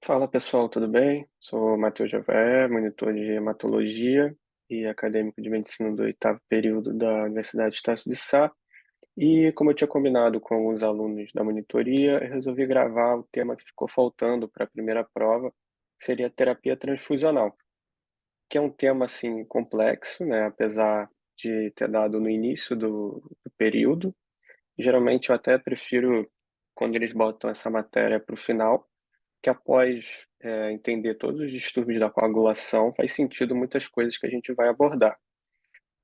Fala pessoal, tudo bem? Sou Matheus Javé, monitor de hematologia e acadêmico de medicina do oitavo período da Universidade de Estácio de Sá. E como eu tinha combinado com os alunos da monitoria, eu resolvi gravar o tema que ficou faltando para a primeira prova, que seria a terapia transfusional, que é um tema assim complexo, né? Apesar de ter dado no início do período. Geralmente eu até prefiro quando eles botam essa matéria para o final, que após, entender todos os distúrbios da coagulação, faz sentido muitas coisas que a gente vai abordar.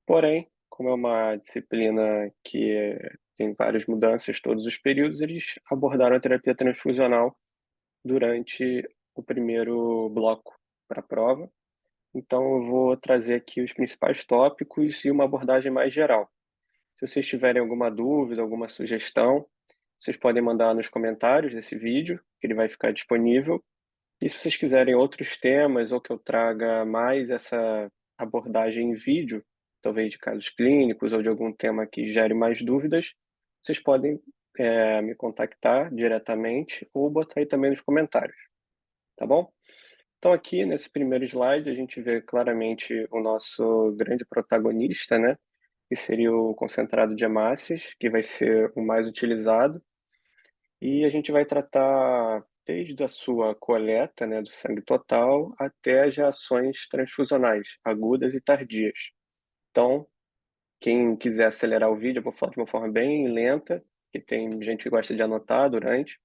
Porém, como é uma disciplina que tem várias mudanças todos os períodos, eles abordaram a terapia transfusional durante o primeiro bloco para a prova. Então eu vou trazer aqui os principais tópicos e uma abordagem mais geral. Se vocês tiverem alguma dúvida, alguma sugestão, vocês podem mandar nos comentários desse vídeo, que ele vai ficar disponível. E se vocês quiserem outros temas ou que eu traga mais essa abordagem em vídeo, talvez de casos clínicos ou de algum tema que gere mais dúvidas, vocês podem me contactar diretamente ou botar aí também nos comentários, tá bom? Então aqui nesse primeiro slide a gente vê claramente o nosso grande protagonista, né? Que seria o concentrado de hemácias, que vai ser o mais utilizado. E a gente vai tratar desde a sua coleta, né, do sangue total, até as reações transfusionais, agudas e tardias. Então, quem quiser acelerar o vídeo, eu vou falar de uma forma bem lenta, que tem gente que gosta de anotar durante,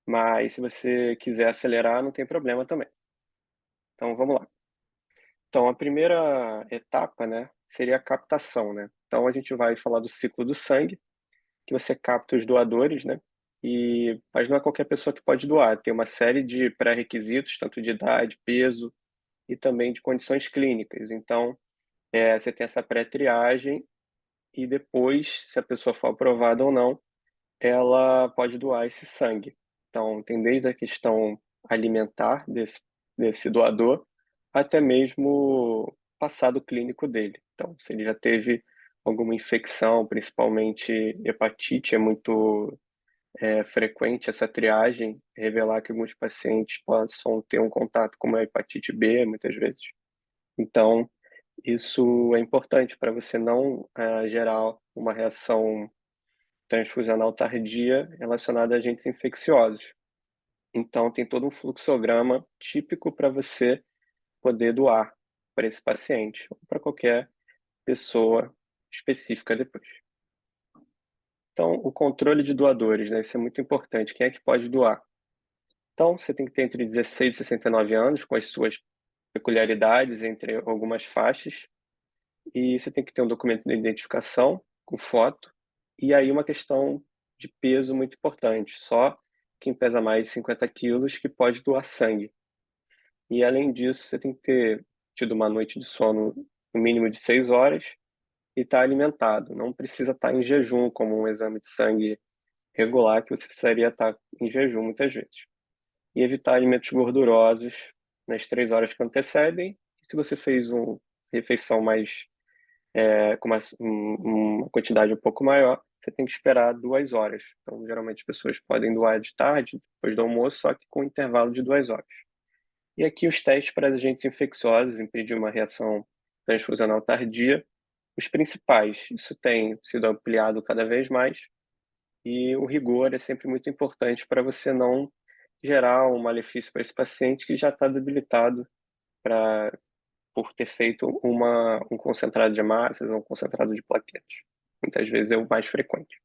mas se você quiser acelerar, não tem problema também. Então, vamos lá. Então, a primeira etapa, né, seria a captação, né? Então, a gente vai falar do ciclo do sangue, que você capta os doadores, né? Mas não é qualquer pessoa que pode doar, tem uma série de pré-requisitos, tanto de idade, peso e também de condições clínicas. Então, você tem essa pré-triagem e depois, se a pessoa for aprovada ou não, ela pode doar esse sangue. Então, tem desde a questão alimentar desse doador até mesmo o passado clínico dele. Então, se ele já teve alguma infecção, principalmente hepatite, é muito frequente essa triagem revelar que alguns pacientes possam ter um contato com uma hepatite B, muitas vezes. Então, isso é importante para você não gerar uma reação transfusional tardia relacionada a agentes infecciosos. Então, tem todo um fluxograma típico para você poder doar para esse paciente ou para qualquer pessoa específica depois. Então, o controle de doadores, né? Isso é muito importante. Quem é que pode doar? Então, você tem que ter entre 16 e 69 anos, com as suas peculiaridades entre algumas faixas, e você tem que ter um documento de identificação com foto, e aí uma questão de peso muito importante, só quem pesa mais de 50 quilos que pode doar sangue. E além disso, você tem que ter tido uma noite de sono no mínimo de 6 horas e estar alimentado. Não precisa estar em jejum, como um exame de sangue regular, que você precisaria estar em jejum muitas vezes. E evitar alimentos gordurosos nas 3 horas que antecedem. E se você fez uma refeição mais com uma quantidade um pouco maior, você tem que esperar 2 horas. Então, geralmente as pessoas podem doar de tarde, depois do almoço, só que com intervalo de 2 horas. E aqui os testes para agentes infecciosos, impedir uma reação transfusional tardia, os principais. Isso tem sido ampliado cada vez mais e o rigor é sempre muito importante para você não gerar um malefício para esse paciente que já está debilitado pra, por ter feito um concentrado de hemácias ou um concentrado de plaquetas. Muitas vezes é o mais frequente.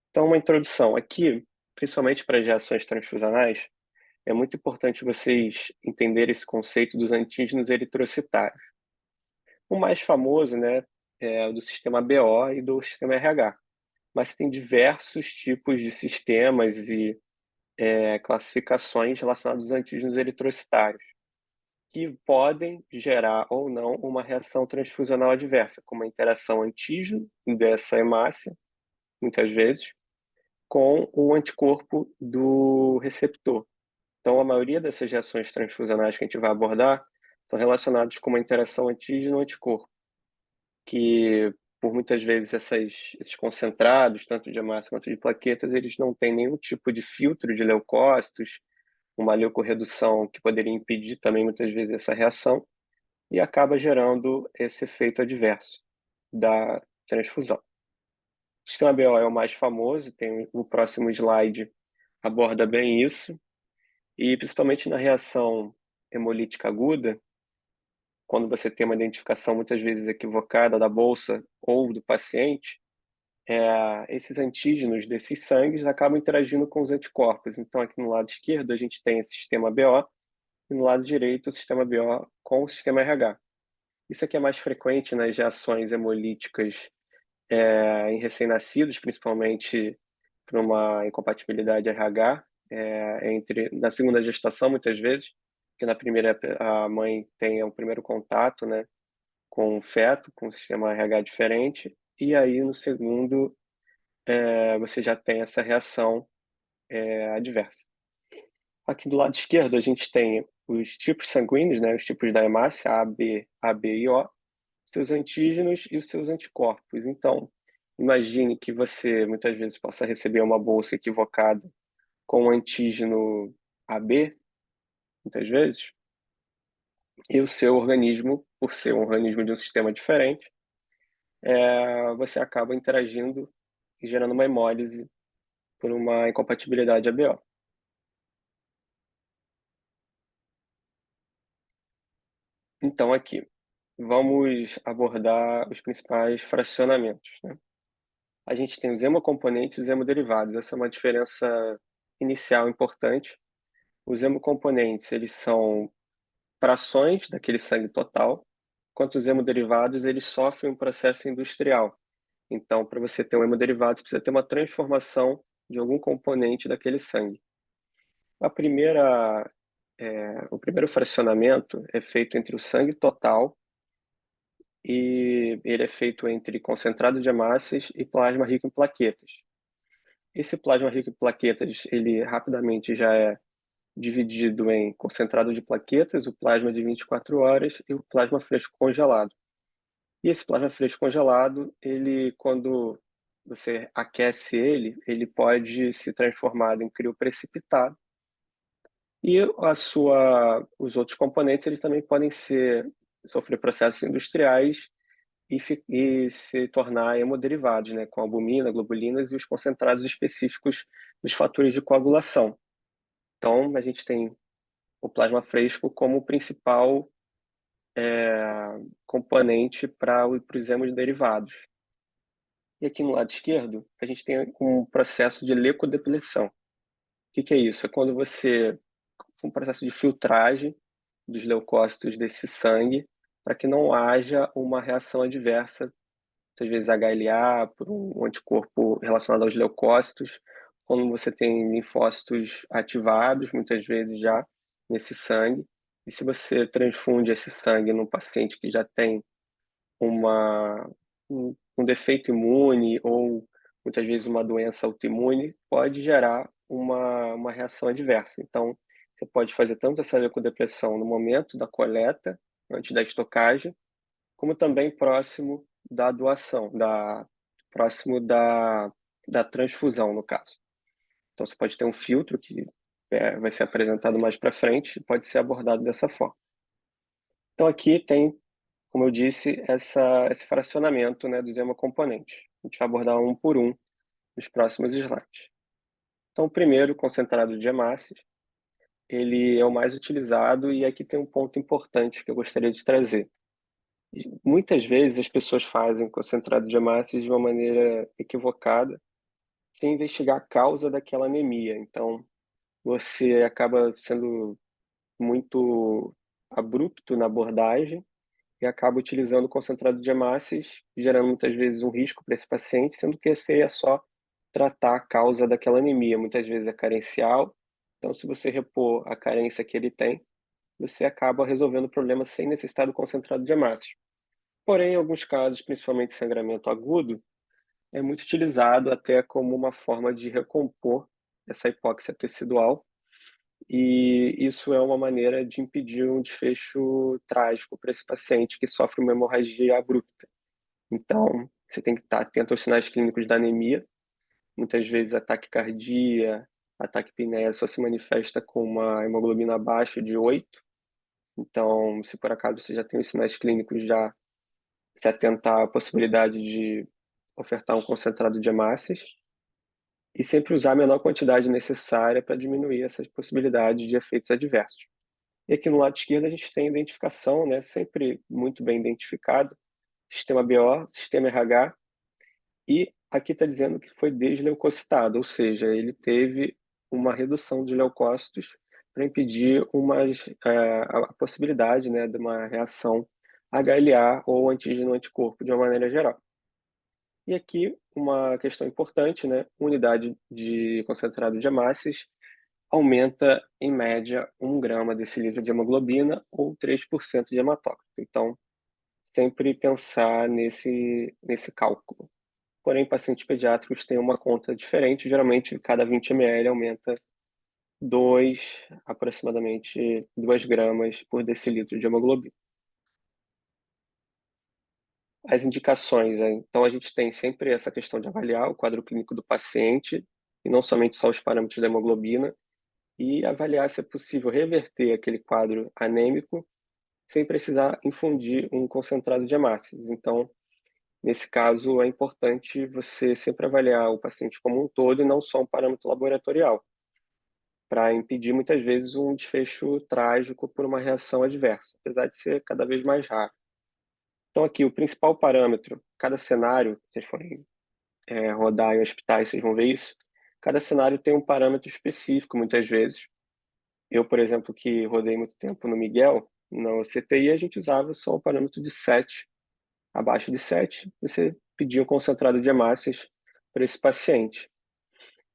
Então, uma introdução aqui, principalmente para as reações transfusionais, é muito importante vocês entenderem esse conceito dos antígenos eritrocitários. O mais famoso, né, é o do sistema BO e do sistema RH, mas tem diversos tipos de sistemas e classificações relacionadas aos antígenos eritrocitários, que podem gerar ou não uma reação transfusional adversa, como a interação antígeno dessa hemácia, muitas vezes, com o anticorpo do receptor. Então, a maioria dessas reações transfusionais que a gente vai abordar são relacionadas com uma interação antígeno-anticorpo, que por muitas vezes esses concentrados, tanto de hemácia quanto de plaquetas, eles não têm nenhum tipo de filtro de leucócitos, uma leucorredução que poderia impedir também muitas vezes essa reação e acaba gerando esse efeito adverso da transfusão. O sistema BO é o mais famoso, tem o próximo slide aborda bem isso, e principalmente na reação hemolítica aguda, quando você tem uma identificação muitas vezes equivocada da bolsa ou do paciente, esses antígenos desses sangues acabam interagindo com os anticorpos. Então, aqui no lado esquerdo, a gente tem esse sistema BO, e no lado direito, o sistema BO com o sistema RH. Isso aqui é mais frequente nas reações hemolíticas em recém-nascidos, principalmente por uma incompatibilidade RH, na segunda gestação, muitas vezes, porque na primeira a mãe tem o primeiro contato, né, com o feto, com o sistema RH diferente, e aí no segundo você já tem essa reação adversa. Aqui do lado esquerdo a gente tem os tipos sanguíneos, né, os tipos da hemácia, A, B e O, seus antígenos e os seus anticorpos. Então, imagine que você muitas vezes possa receber uma bolsa equivocada com o antígeno AB, muitas vezes, e o seu organismo, por ser um organismo de um sistema diferente, você acaba interagindo e gerando uma hemólise por uma incompatibilidade ABO. Então, aqui, vamos abordar os principais fracionamentos, né? A gente tem os hemocomponentes e os hemoderivados. Essa é uma diferença inicial importante. Os hemocomponentes, eles são frações daquele sangue total, enquanto os hemoderivados, eles sofrem um processo industrial. Então, para você ter um hemoderivado, você precisa ter uma transformação de algum componente daquele sangue. O primeiro fracionamento é feito entre o sangue total e ele é feito entre concentrado de hemácias e plasma rico em plaquetas. Esse plasma rico em plaquetas, ele rapidamente já é dividido em concentrado de plaquetas, o plasma de 24 horas e o plasma fresco congelado. E esse plasma fresco congelado, ele, quando você aquece ele, ele pode se transformar em crioprecipitado. E os outros componentes, eles também podem sofrer processos industriais e se tornar hemoderivados, né, com albumina, globulinas e os concentrados específicos dos fatores de coagulação. Então, a gente tem o plasma fresco como o principal componente para os hemoderivados. E aqui no lado esquerdo, a gente tem um processo de leucodepilação. O que é isso? É quando um processo de filtragem dos leucócitos desse sangue para que não haja uma reação adversa, muitas vezes HLA, por um anticorpo relacionado aos leucócitos, quando você tem linfócitos ativados, muitas vezes já nesse sangue, e se você transfunde esse sangue num paciente que já tem um defeito imune ou muitas vezes uma doença autoimune, pode gerar uma reação adversa. Então, você pode fazer tanto essa leucodepressão no momento da coleta, antes da estocagem, como também próximo da doação, próximo da transfusão, no caso. Então, você pode ter um filtro que vai ser apresentado mais para frente e pode ser abordado dessa forma. Então, aqui tem, como eu disse, esse fracionamento, né, dos hemocomponentes. A gente vai abordar um por um nos próximos slides. Então, o primeiro, concentrado de hemácias, ele é o mais utilizado e aqui tem um ponto importante que eu gostaria de trazer. Muitas vezes as pessoas fazem concentrado de hemácias de uma maneira equivocada, sem investigar a causa daquela anemia. Então, você acaba sendo muito abrupto na abordagem e acaba utilizando o concentrado de hemácias, gerando muitas vezes um risco para esse paciente, sendo que esse é só tratar a causa daquela anemia. Muitas vezes é carencial, então se você repor a carência que ele tem, você acaba resolvendo o problema sem necessitar do concentrado de hemácias. Porém, em alguns casos, principalmente sangramento agudo, é muito utilizado até como uma forma de recompor essa hipóxia tecidual, e isso é uma maneira de impedir um desfecho trágico para esse paciente que sofre uma hemorragia abrupta. Então, você tem que estar atento aos sinais clínicos da anemia, muitas vezes a taquicardia, A taquipneia só se manifesta com uma hemoglobina abaixo de 8. Então, se por acaso você já tem os sinais clínicos, já se atentar à possibilidade de ofertar um concentrado de hemácias e sempre usar a menor quantidade necessária para diminuir essas possibilidades de efeitos adversos. E aqui no lado esquerdo a gente tem a identificação, né, sempre muito bem identificado, sistema BO, sistema RH, e aqui está dizendo que foi desleucocitado, ou seja, ele teve uma redução de leucócitos para impedir a possibilidade, né, de uma reação HLA ou antígeno-anticorpo de uma maneira geral. E aqui uma questão importante, né, unidade de concentrado de hemácias aumenta em média 1 grama decilitro de hemoglobina ou 3% de hematócrito. Então, sempre pensar nesse cálculo. Porém, pacientes pediátricos têm uma conta diferente, geralmente cada 20 ml aumenta aproximadamente 2 gramas por decilitro de hemoglobina. As indicações, então a gente tem sempre essa questão de avaliar o quadro clínico do paciente, e não somente só os parâmetros da hemoglobina, e avaliar se é possível reverter aquele quadro anêmico sem precisar infundir um concentrado de hemácias. Então, nesse caso, é importante você sempre avaliar o paciente como um todo e não só um parâmetro laboratorial, para impedir muitas vezes um desfecho trágico por uma reação adversa, apesar de ser cada vez mais raro. Então, aqui, o principal parâmetro, cada cenário, se vocês forem rodar em hospitais, vocês vão ver isso, cada cenário tem um parâmetro específico, muitas vezes. Eu, por exemplo, que rodei muito tempo no Miguel, no CTI, a gente usava só o parâmetro de 7. Abaixo de 7, você pedia um concentrado de hemácias para esse paciente.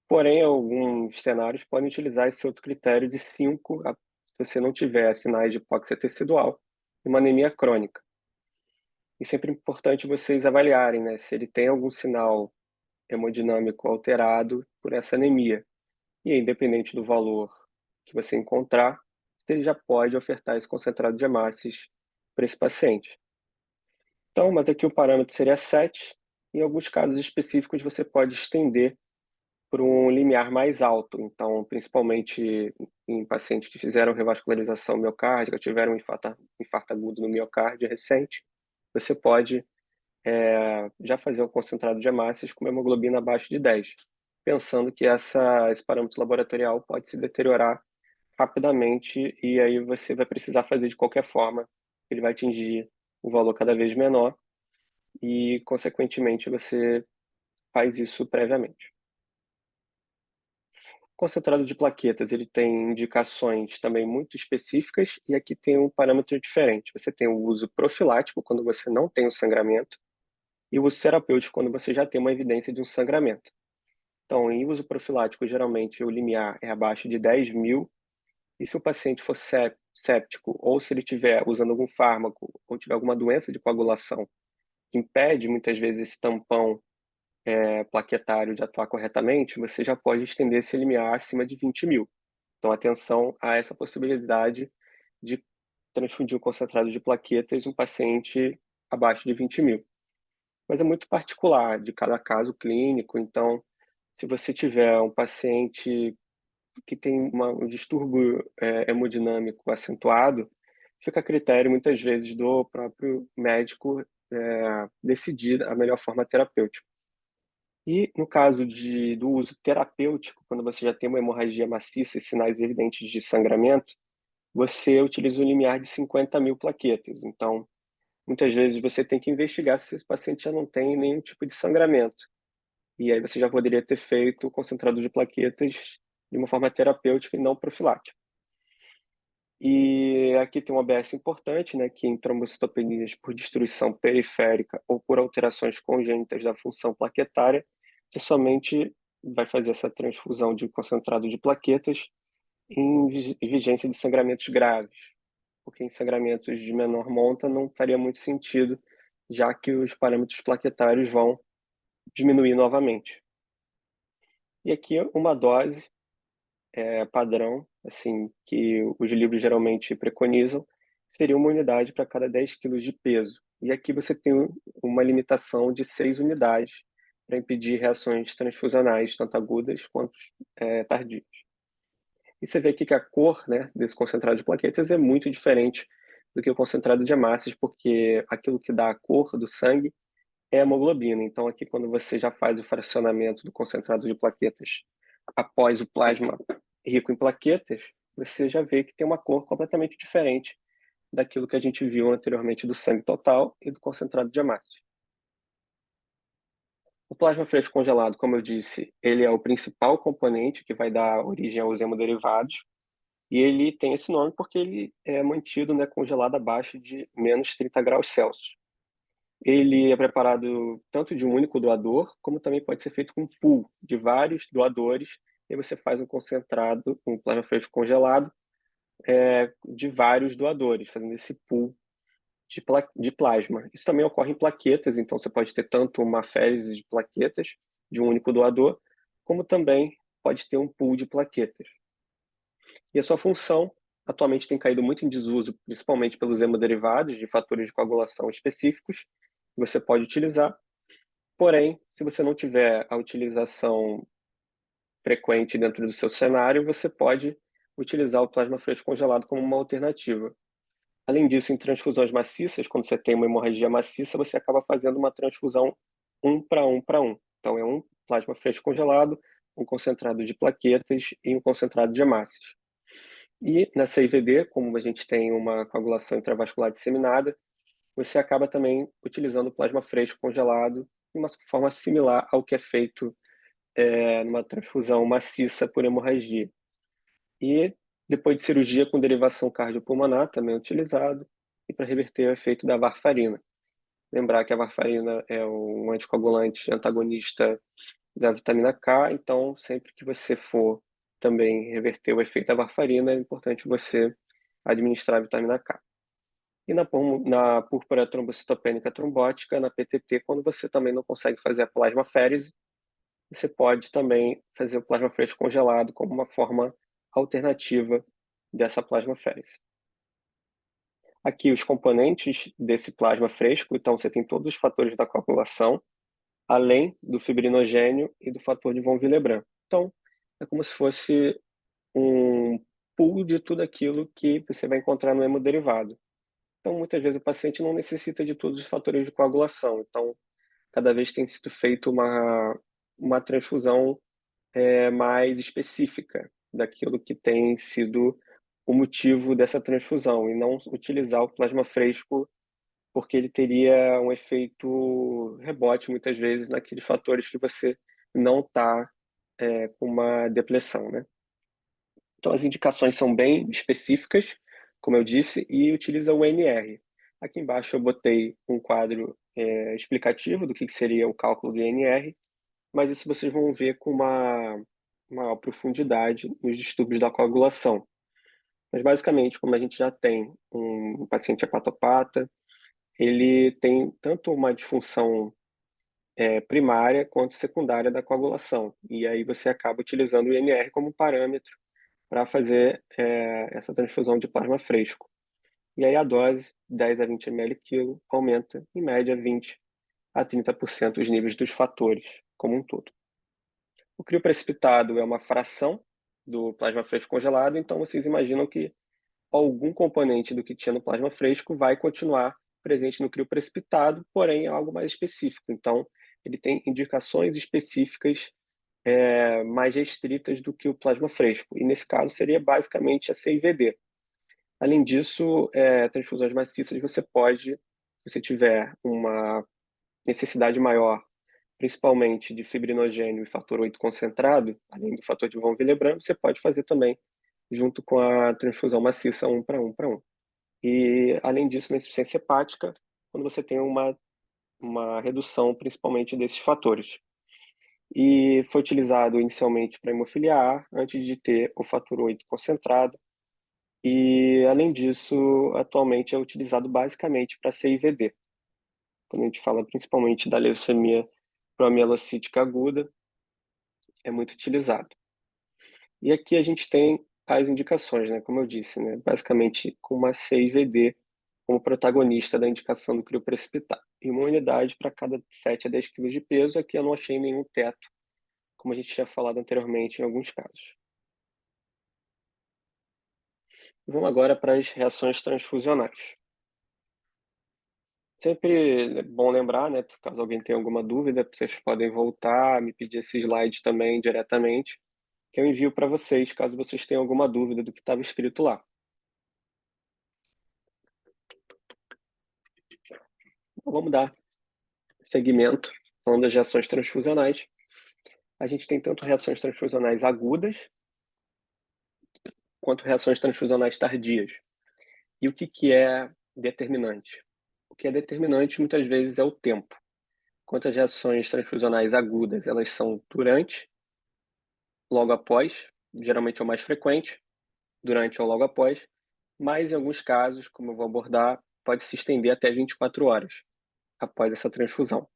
Porém, alguns cenários podem utilizar esse outro critério de 5, se você não tiver sinais de hipóxia tecidual e uma anemia crônica. E sempre é importante vocês avaliarem, né, se ele tem algum sinal hemodinâmico alterado por essa anemia. E aí, independente do valor que você encontrar, você já pode ofertar esse concentrado de hemácias para esse paciente. Então, mas aqui o parâmetro seria 7. Em alguns casos específicos, você pode estender por um limiar mais alto. Então, principalmente em pacientes que fizeram revascularização miocárdica, tiveram um infarto agudo no miocárdio recente, você pode já fazer um concentrado de hemácias com uma hemoglobina abaixo de 10, pensando que esse parâmetro laboratorial pode se deteriorar rapidamente e aí você vai precisar fazer de qualquer forma, ele vai atingir um valor cada vez menor e, consequentemente, você faz isso previamente. O concentrado de plaquetas, ele tem indicações também muito específicas e aqui tem um parâmetro diferente. Você tem o uso profilático, quando você não tem o sangramento, e o uso terapêutico, quando você já tem uma evidência de um sangramento. Então, em uso profilático, geralmente o limiar é abaixo de 10.000, e se o paciente for séptico ou se ele estiver usando algum fármaco ou tiver alguma doença de coagulação que impede muitas vezes esse tampão plaquetário de atuar corretamente, você já pode estender esse limiar acima de 20.000. Então, atenção a essa possibilidade de transfundir o concentrado de plaquetas em um paciente abaixo de 20.000. Mas é muito particular de cada caso clínico, então, se você tiver um paciente que tem um distúrbio hemodinâmico acentuado, fica a critério, muitas vezes, do próprio médico decidir a melhor forma terapêutica. E no caso do uso terapêutico, quando você já tem uma hemorragia maciça e sinais evidentes de sangramento, você utiliza um limiar de 50.000 plaquetas. Então, muitas vezes você tem que investigar se esse paciente já não tem nenhum tipo de sangramento. E aí você já poderia ter feito o concentrado de plaquetas de uma forma terapêutica e não profilática. E aqui tem um ABS importante, né, que em trombocitopenias por destruição periférica ou por alterações congênitas da função plaquetária, você somente vai fazer essa transfusão de concentrado de plaquetas em vigência de sangramentos graves, porque em sangramentos de menor monta não faria muito sentido, já que os parâmetros plaquetários vão diminuir novamente. E aqui uma dose padrão, assim, que os livros geralmente preconizam, seria 1 unidade para cada 10 quilos de peso. E aqui você tem uma limitação de 6 unidades, para impedir reações transfusionais, tanto agudas quanto tardias. E você vê aqui que a cor, né, desse concentrado de plaquetas é muito diferente do que o concentrado de hemácias, porque aquilo que dá a cor do sangue é a hemoglobina. Então, aqui, quando você já faz o fracionamento do concentrado de plaquetas após o plasma rico em plaquetas, você já vê que tem uma cor completamente diferente daquilo que a gente viu anteriormente do sangue total e do concentrado de hemácias. O plasma fresco congelado, como eu disse, ele é o principal componente que vai dar origem aos hemoderivados, e ele tem esse nome porque ele é mantido, né, congelado abaixo de menos 30 graus Celsius. Ele é preparado tanto de um único doador, como também pode ser feito com um pool de vários doadores, e você faz um concentrado, um plasma fresco congelado, de vários doadores, fazendo esse pool de plasma. Isso também ocorre em plaquetas, então você pode ter tanto uma férise de plaquetas de um único doador, como também pode ter um pool de plaquetas. E a sua função atualmente tem caído muito em desuso, principalmente pelos hemoderivados de fatores de coagulação específicos, que você pode utilizar. Porém, se você não tiver a utilização frequente dentro do seu cenário, você pode utilizar o plasma fresco congelado como uma alternativa. Além disso, em transfusões maciças, quando você tem uma hemorragia maciça, você acaba fazendo uma transfusão 1 para 1 para 1. Então, é um plasma fresco congelado, um concentrado de plaquetas e um concentrado de hemácias. E nessa IVD, como a gente tem uma coagulação intravascular disseminada, você acaba também utilizando o plasma fresco congelado de uma forma similar ao que é feito numa transfusão maciça por hemorragia. E depois de cirurgia com derivação cardiopulmonar, também é utilizado, e para reverter o efeito da varfarina. Lembrar que a varfarina é um anticoagulante antagonista da vitamina K, então sempre que você for também reverter o efeito da varfarina, é importante você administrar a vitamina K. E na púrpura trombocitopênica trombótica, na PTT, quando você também não consegue fazer a plasmaférese, você pode também fazer o plasma fresco congelado como uma forma alternativa dessa plasmaférese. Aqui os componentes desse plasma fresco, então você tem todos os fatores da coagulação, além do fibrinogênio e do fator de von Willebrand. Então, é como se fosse um pool de tudo aquilo que você vai encontrar no hemoderivado. Então, muitas vezes o paciente não necessita de todos os fatores de coagulação. Então, cada vez tem sido feito uma transfusão mais específica daquilo que tem sido o motivo dessa transfusão, e não utilizar o plasma fresco porque ele teria um efeito rebote, muitas vezes, naqueles fatores que você não está com uma depressão, né? Então, as indicações são bem específicas, como eu disse, e utiliza o NR. Aqui embaixo eu botei um quadro explicativo do que seria o cálculo do NR, mas isso vocês vão ver com uma maior profundidade nos distúrbios da coagulação. Mas, basicamente, como a gente já tem um paciente hepatopata, ele tem tanto uma disfunção primária quanto secundária da coagulação. E aí você acaba utilizando o INR como parâmetro para fazer essa transfusão de plasma fresco. E aí a dose, 10 a 20 ml quilo, aumenta em média 20 a 30% os níveis dos fatores como um todo. O crio precipitado é uma fração do plasma fresco congelado, então vocês imaginam que algum componente do que tinha no plasma fresco vai continuar presente no crio precipitado, porém é algo mais específico. Então, ele tem indicações específicas mais restritas do que o plasma fresco. E nesse caso seria basicamente a CIVD. Além disso, transfusões maciças você pode, se você tiver uma necessidade maior, principalmente de fibrinogênio e fator 8 concentrado, além do fator de von Willebrand, você pode fazer também junto com a transfusão maciça 1 para 1 para 1. E, além disso, na insuficiência hepática, quando você tem uma redução principalmente desses fatores. E foi utilizado inicialmente para hemofília A, antes de ter o fator 8 concentrado. E, além disso, atualmente é utilizado basicamente para CIVD. Quando a gente fala principalmente da leucemia promielocítica aguda, é muito utilizado. E aqui a gente tem as indicações, né? Como eu disse, né? Basicamente com uma CIVD como protagonista da indicação do crioprecipitar, e uma unidade para cada 7 a 10 quilos de peso. Aqui eu não achei nenhum teto, como a gente tinha falado anteriormente em alguns casos. Vamos agora para as reações transfusionais. Sempre é bom lembrar, né, caso alguém tenha alguma dúvida, vocês podem voltar, me pedir esse slide também diretamente, que eu envio para vocês, caso vocês tenham alguma dúvida do que estava escrito lá. Então, vamos dar seguimento, falando das reações transfusionais. A gente tem tanto reações transfusionais agudas, quanto reações transfusionais tardias. E o que que é determinante? O que é determinante muitas vezes é o tempo. Enquanto as reações transfusionais agudas, elas são durante, logo após, geralmente é o mais frequente, durante ou logo após, mas em alguns casos, como eu vou abordar, pode se estender até 24 horas após essa transfusão.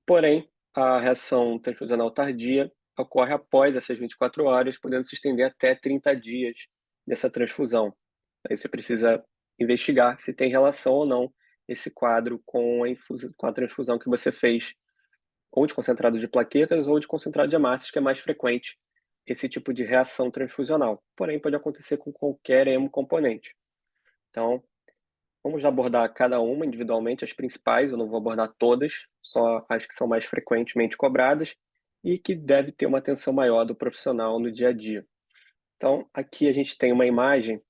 Porém, a reação transfusional tardia ocorre após essas 24 horas, podendo se estender até 30 dias dessa transfusão. Aí você precisa investigar se tem relação ou não esse quadro com a transfusão que você fez, ou de concentrado de plaquetas ou de concentrado de hemácias, que é mais frequente esse tipo de reação transfusional. Porém, pode acontecer com qualquer hemocomponente. Então, vamos abordar cada uma individualmente, as principais, eu não vou abordar todas, só as que são mais frequentemente cobradas e que deve ter uma atenção maior do profissional no dia a dia. Então, aqui a gente tem uma imagem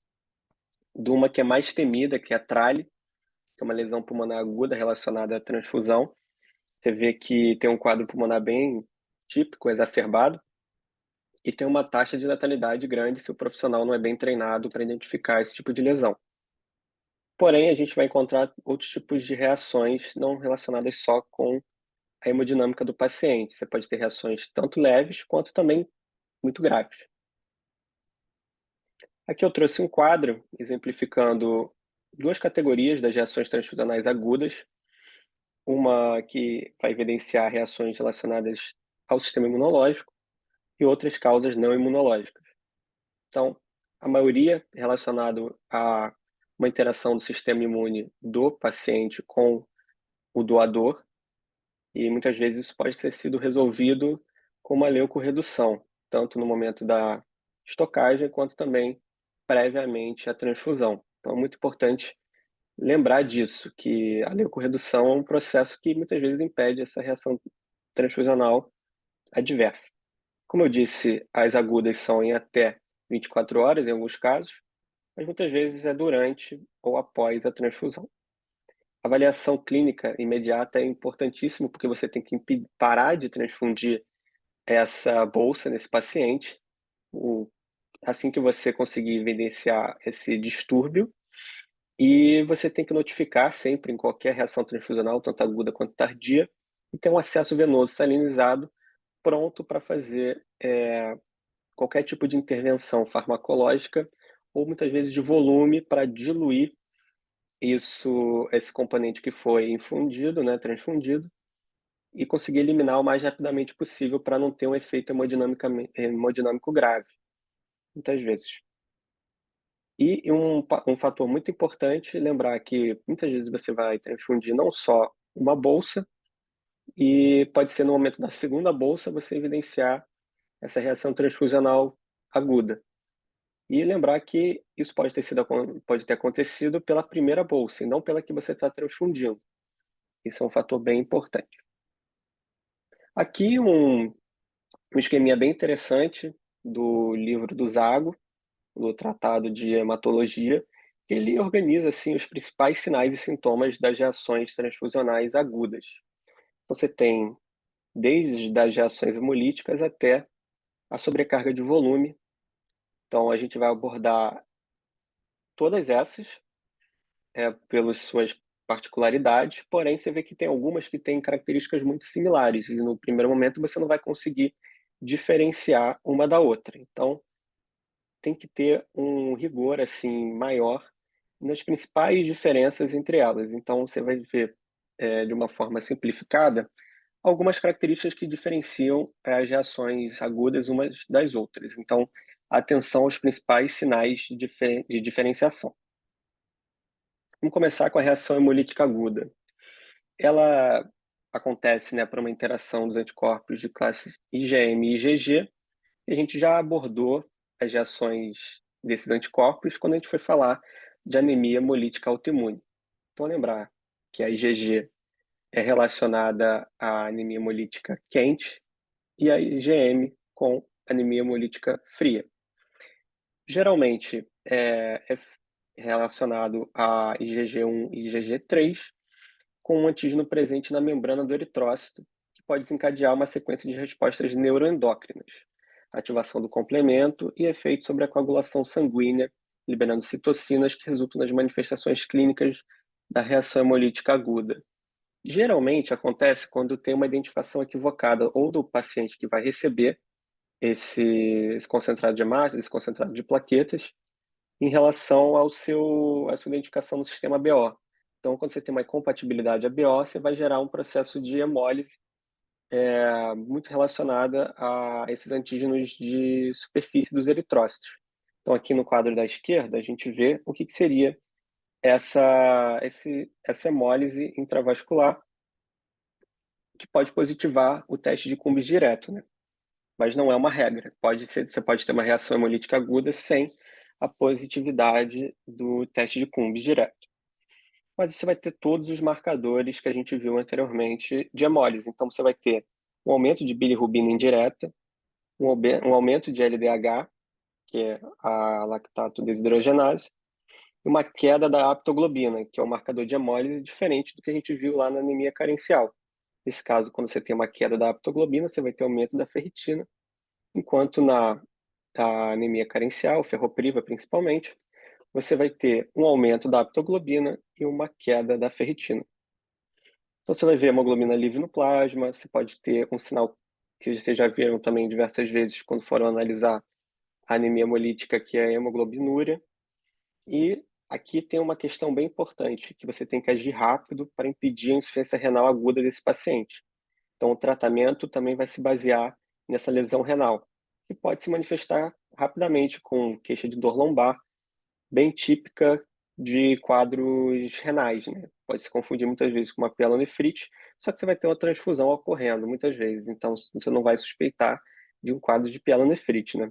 de uma que é mais temida, que é a trale, que é uma lesão pulmonar aguda relacionada à transfusão. Você vê que tem um quadro pulmonar bem típico, exacerbado, e tem uma taxa de letalidade grande se o profissional não é bem treinado para identificar esse tipo de lesão. Porém, a gente vai encontrar outros tipos de reações não relacionadas só com a hemodinâmica do paciente. Você pode ter reações tanto leves quanto também muito graves. Aqui eu trouxe um quadro exemplificando duas categorias das reações transfusionais agudas, uma que vai evidenciar reações relacionadas ao sistema imunológico e outras causas não imunológicas. Então, a maioria relacionado a uma interação do sistema imune do paciente com o doador, e muitas vezes isso pode ter sido resolvido com uma leucorredução, tanto no momento da estocagem quanto também previamente à transfusão. Então, é muito importante lembrar disso, que a leucorredução é um processo que muitas vezes impede essa reação transfusional adversa. Como eu disse, as agudas são em até 24 horas, em alguns casos, mas muitas vezes é durante ou após a transfusão. A avaliação clínica imediata é importantíssimo, porque você tem que parar de transfundir essa bolsa nesse paciente, assim que você conseguir evidenciar esse distúrbio, e você tem que notificar sempre em qualquer reação transfusional, tanto aguda quanto tardia, e ter um acesso venoso salinizado pronto para fazer qualquer tipo de intervenção farmacológica ou muitas vezes de volume para diluir esse componente que foi infundido, né, transfundido, e conseguir eliminar o mais rapidamente possível para não ter um efeito hemodinâmico grave, muitas vezes. E um fator muito importante, lembrar que muitas vezes você vai transfundir não só uma bolsa, e pode ser no momento da segunda bolsa você evidenciar essa reação transfusional aguda. E lembrar que isso pode ter acontecido pela primeira bolsa e não pela que você está transfundindo. Isso é um fator bem importante. Aqui um esqueminha bem interessante do livro do Zago, do Tratado de Hematologia. Ele organiza assim os principais sinais e sintomas das reações transfusionais agudas. Você tem desde as reações hemolíticas até a sobrecarga de volume. Então a gente vai abordar todas essas, pelas suas particularidades, porém você vê que tem algumas que têm características muito similares, e no primeiro momento você não vai conseguir diferenciar uma da outra. Então, tem que ter um rigor assim maior nas principais diferenças entre elas. Então, você vai ver, de uma forma simplificada, algumas características que diferenciam as reações agudas umas das outras. Então, atenção aos principais sinais de diferenciação. Vamos começar com a reação hemolítica aguda. Ela acontece, né, por uma interação dos anticorpos de classes IgM e IgG, e a gente já abordou as reações desses anticorpos quando a gente foi falar de anemia hemolítica autoimune. Então, lembrar que a IgG é relacionada à anemia hemolítica quente e a IgM com anemia hemolítica fria. Geralmente é relacionado a IgG1 e IgG3, com um antígeno presente na membrana do eritrócito, que pode desencadear uma sequência de respostas neuroendócrinas, ativação do complemento e efeitos sobre a coagulação sanguínea, liberando citocinas que resultam nas manifestações clínicas da reação hemolítica aguda. Geralmente acontece quando tem uma identificação equivocada ou do paciente que vai receber esse concentrado de hemácias, esse concentrado de plaquetas, em relação à sua identificação no sistema BO. Então, quando você tem uma incompatibilidade ABO, você vai gerar um processo de hemólise muito relacionada a esses antígenos de superfície dos eritrócitos. Então, aqui no quadro da esquerda, a gente vê o que seria essa hemólise intravascular, que pode positivar o teste de Cumbis direto, né? Mas não é uma regra. Você pode ter uma reação hemolítica aguda sem a positividade do teste de Cumbis direto. Mas você vai ter todos os marcadores que a gente viu anteriormente de hemólise. Então, você vai ter um aumento de bilirrubina indireta, um aumento de LDH, que é a lactato desidrogenase, e uma queda da aptoglobina, que é um marcador de hemólise diferente do que a gente viu lá na anemia carencial. Nesse caso, quando você tem uma queda da aptoglobina, você vai ter aumento da ferritina, enquanto na anemia carencial, ferropriva principalmente, você vai ter um aumento da aptoglobina e uma queda da ferritina. Então, você vai ver hemoglobina livre no plasma, você pode ter um sinal que vocês já viram também diversas vezes quando foram analisar a anemia hemolítica, que é a hemoglobinúria. E aqui tem uma questão bem importante, que você tem que agir rápido para impedir a insuficiência renal aguda desse paciente. Então, o tratamento também vai se basear nessa lesão renal, que pode se manifestar rapidamente com queixa de dor lombar, bem típica de quadros renais, né? Pode se confundir muitas vezes com uma pielonefrite, só que você vai ter uma transfusão ocorrendo muitas vezes, então você não vai suspeitar de um quadro de pielonefrite, né?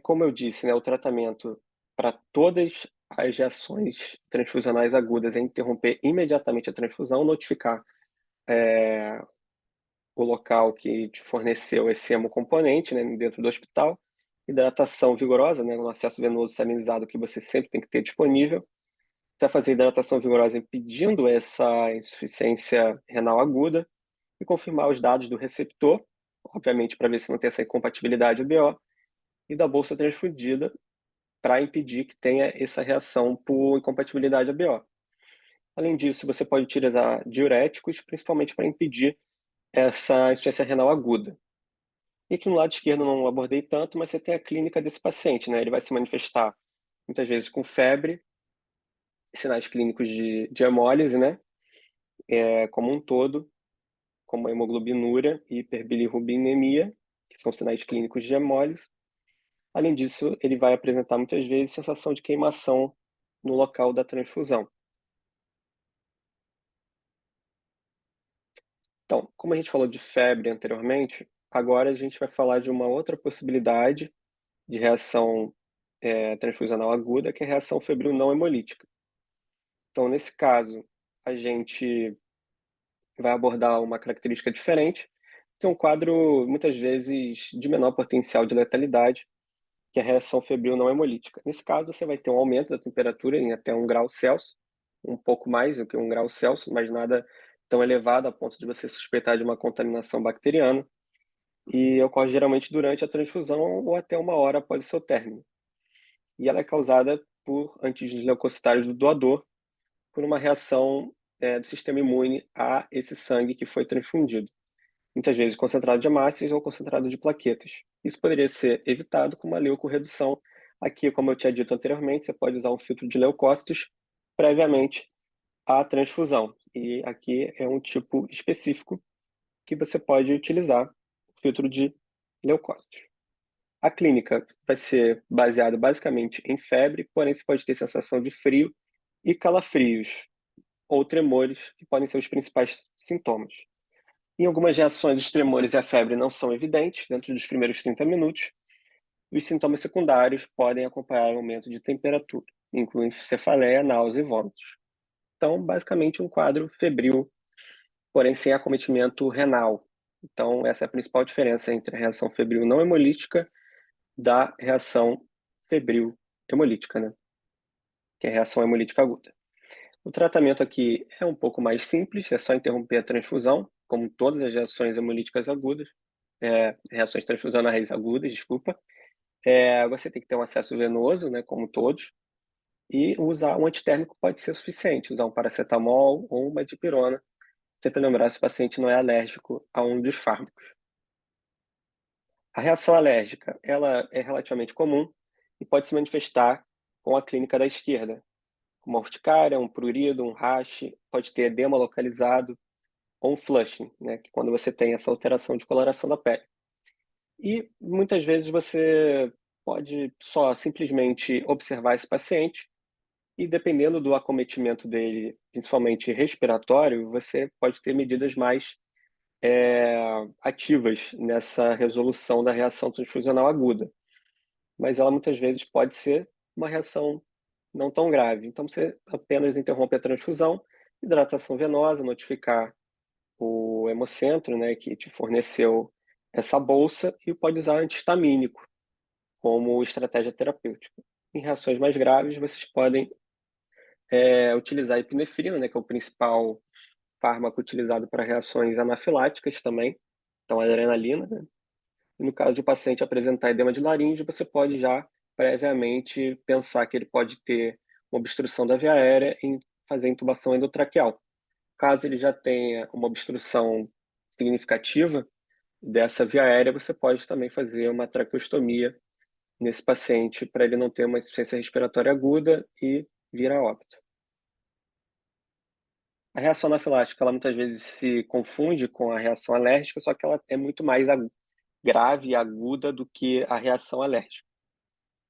Como eu disse, né, o tratamento para todas as reações transfusionais agudas é interromper imediatamente a transfusão, notificar o local que te forneceu esse hemocomponente, né, dentro do hospital, hidratação vigorosa, né, no acesso venoso salinizado que você sempre tem que ter disponível. Você vai fazer hidratação vigorosa impedindo essa insuficiência renal aguda e confirmar os dados do receptor, obviamente para ver se não tem essa incompatibilidade ABO, e da bolsa transfundida para impedir que tenha essa reação por incompatibilidade ABO. Além disso, você pode utilizar diuréticos, principalmente para impedir essa insuficiência renal aguda. E aqui no lado esquerdo não abordei tanto, mas você tem a clínica desse paciente, né? Ele vai se manifestar muitas vezes com febre, sinais clínicos de hemólise, né? Como um todo, como a hemoglobinúria e hiperbilirrubinemia, que são sinais clínicos de hemólise. Além disso, ele vai apresentar muitas vezes sensação de queimação no local da transfusão. Então, como a gente falou de febre anteriormente, agora a gente vai falar de uma outra possibilidade de reação transfusional aguda, que é a reação febril não hemolítica. Então, nesse caso, a gente vai abordar uma característica diferente, que é um quadro, muitas vezes, de menor potencial de letalidade, que é a reação febril não hemolítica. Nesse caso, você vai ter um aumento da temperatura em até 1 grau Celsius, um pouco mais do que 1 grau Celsius, mas nada tão elevado a ponto de você suspeitar de uma contaminação bacteriana, e ocorre geralmente durante a transfusão ou até 1 hora após o seu término. E ela é causada por antígenos leucocitários do doador, por uma reação do sistema imune a esse sangue que foi transfundido. Muitas vezes concentrado de hemácias ou concentrado de plaquetas. Isso poderia ser evitado com uma leucorredução. Aqui, como eu tinha dito anteriormente, você pode usar um filtro de leucócitos previamente à transfusão. E aqui é um tipo específico que você pode utilizar, o filtro de leucócitos. A clínica vai ser baseada basicamente em febre, porém você pode ter sensação de frio e calafrios ou tremores, que podem ser os principais sintomas. Em algumas reações, os tremores e a febre não são evidentes dentro dos primeiros 30 minutos, e os sintomas secundários podem acompanhar um aumento de temperatura, incluindo cefaleia, náusea e vômitos. Então, basicamente, um quadro febril, porém sem acometimento renal. Então, essa é a principal diferença entre a reação febril não hemolítica da reação febril hemolítica, né? Que é a reação hemolítica aguda. O tratamento aqui é um pouco mais simples, é só interromper a transfusão, como todas as reações hemolíticas agudas, reações transfusionais agudas, desculpa. Você tem que ter um acesso venoso, né, como todos, e usar um antitérmico pode ser suficiente, usar um paracetamol ou uma dipirona, sempre lembrar se o paciente não é alérgico a um dos fármacos. A reação alérgica, ela é relativamente comum e pode se manifestar com a clínica da esquerda, uma urticária, um prurido, um rash, pode ter edema localizado ou um flushing, né, que é quando você tem essa alteração de coloração da pele. E muitas vezes você pode só simplesmente observar esse paciente e dependendo do acometimento dele, principalmente respiratório, você pode ter medidas mais ativas nessa resolução da reação transfusional aguda. Mas ela muitas vezes pode ser uma reação não tão grave. Então você apenas interrompe a transfusão, hidratação venosa, notificar o hemocentro, né, que te forneceu essa bolsa e pode usar antihistamínico como estratégia terapêutica. Em reações mais graves, vocês podem utilizar a epinefrina, né, que é o principal fármaco utilizado para reações anafiláticas também, então a adrenalina, né? E no caso de o paciente apresentar edema de laringe, você pode já previamente pensar que ele pode ter uma obstrução da via aérea e fazer intubação endotraqueal. Caso ele já tenha uma obstrução significativa dessa via aérea, você pode também fazer uma traqueostomia nesse paciente para ele não ter uma insuficiência respiratória aguda e vir a óbito. A reação anafilática, ela muitas vezes se confunde com a reação alérgica, só que ela é muito mais grave e aguda do que a reação alérgica.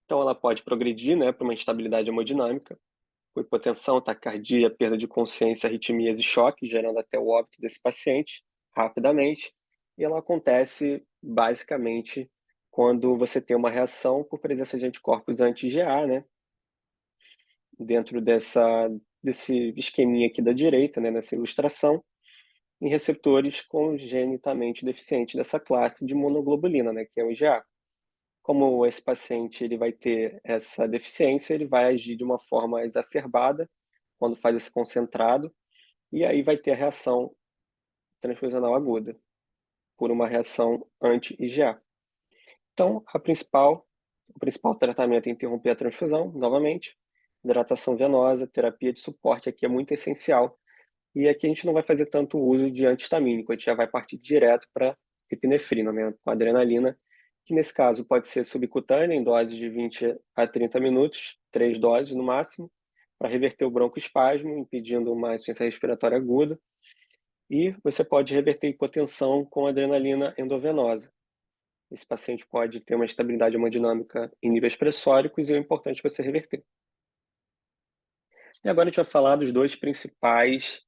Então ela pode progredir, né, para uma instabilidade hemodinâmica, com hipotensão, taquicardia, perda de consciência, arritmias e choques, gerando até o óbito desse paciente rapidamente. E ela acontece basicamente quando você tem uma reação por presença de anticorpos anti-IgA, né, dentro desse esqueminha aqui da direita, né, nessa ilustração, em receptores congenitamente deficientes dessa classe de monoglobulina, né, que é o IgA. Como esse paciente ele vai ter essa deficiência, ele vai agir de uma forma exacerbada quando faz esse concentrado, e aí vai ter a reação transfusional aguda, por uma reação anti-IgA. Então, o principal tratamento é interromper a transfusão, novamente, hidratação venosa, terapia de suporte aqui é muito essencial, e aqui a gente não vai fazer tanto uso de antihistamínico, a gente já vai partir direto para epinefrina, né, com adrenalina, que nesse caso pode ser subcutânea, em doses de 20 a 30 minutos, 3 doses no máximo, para reverter o broncoespasmo, impedindo uma insuficiência respiratória aguda. E você pode reverter hipotensão com adrenalina endovenosa. Esse paciente pode ter uma estabilidade hemodinâmica em níveis pressóricos e é importante você reverter. E agora a gente vai falar das duas principais,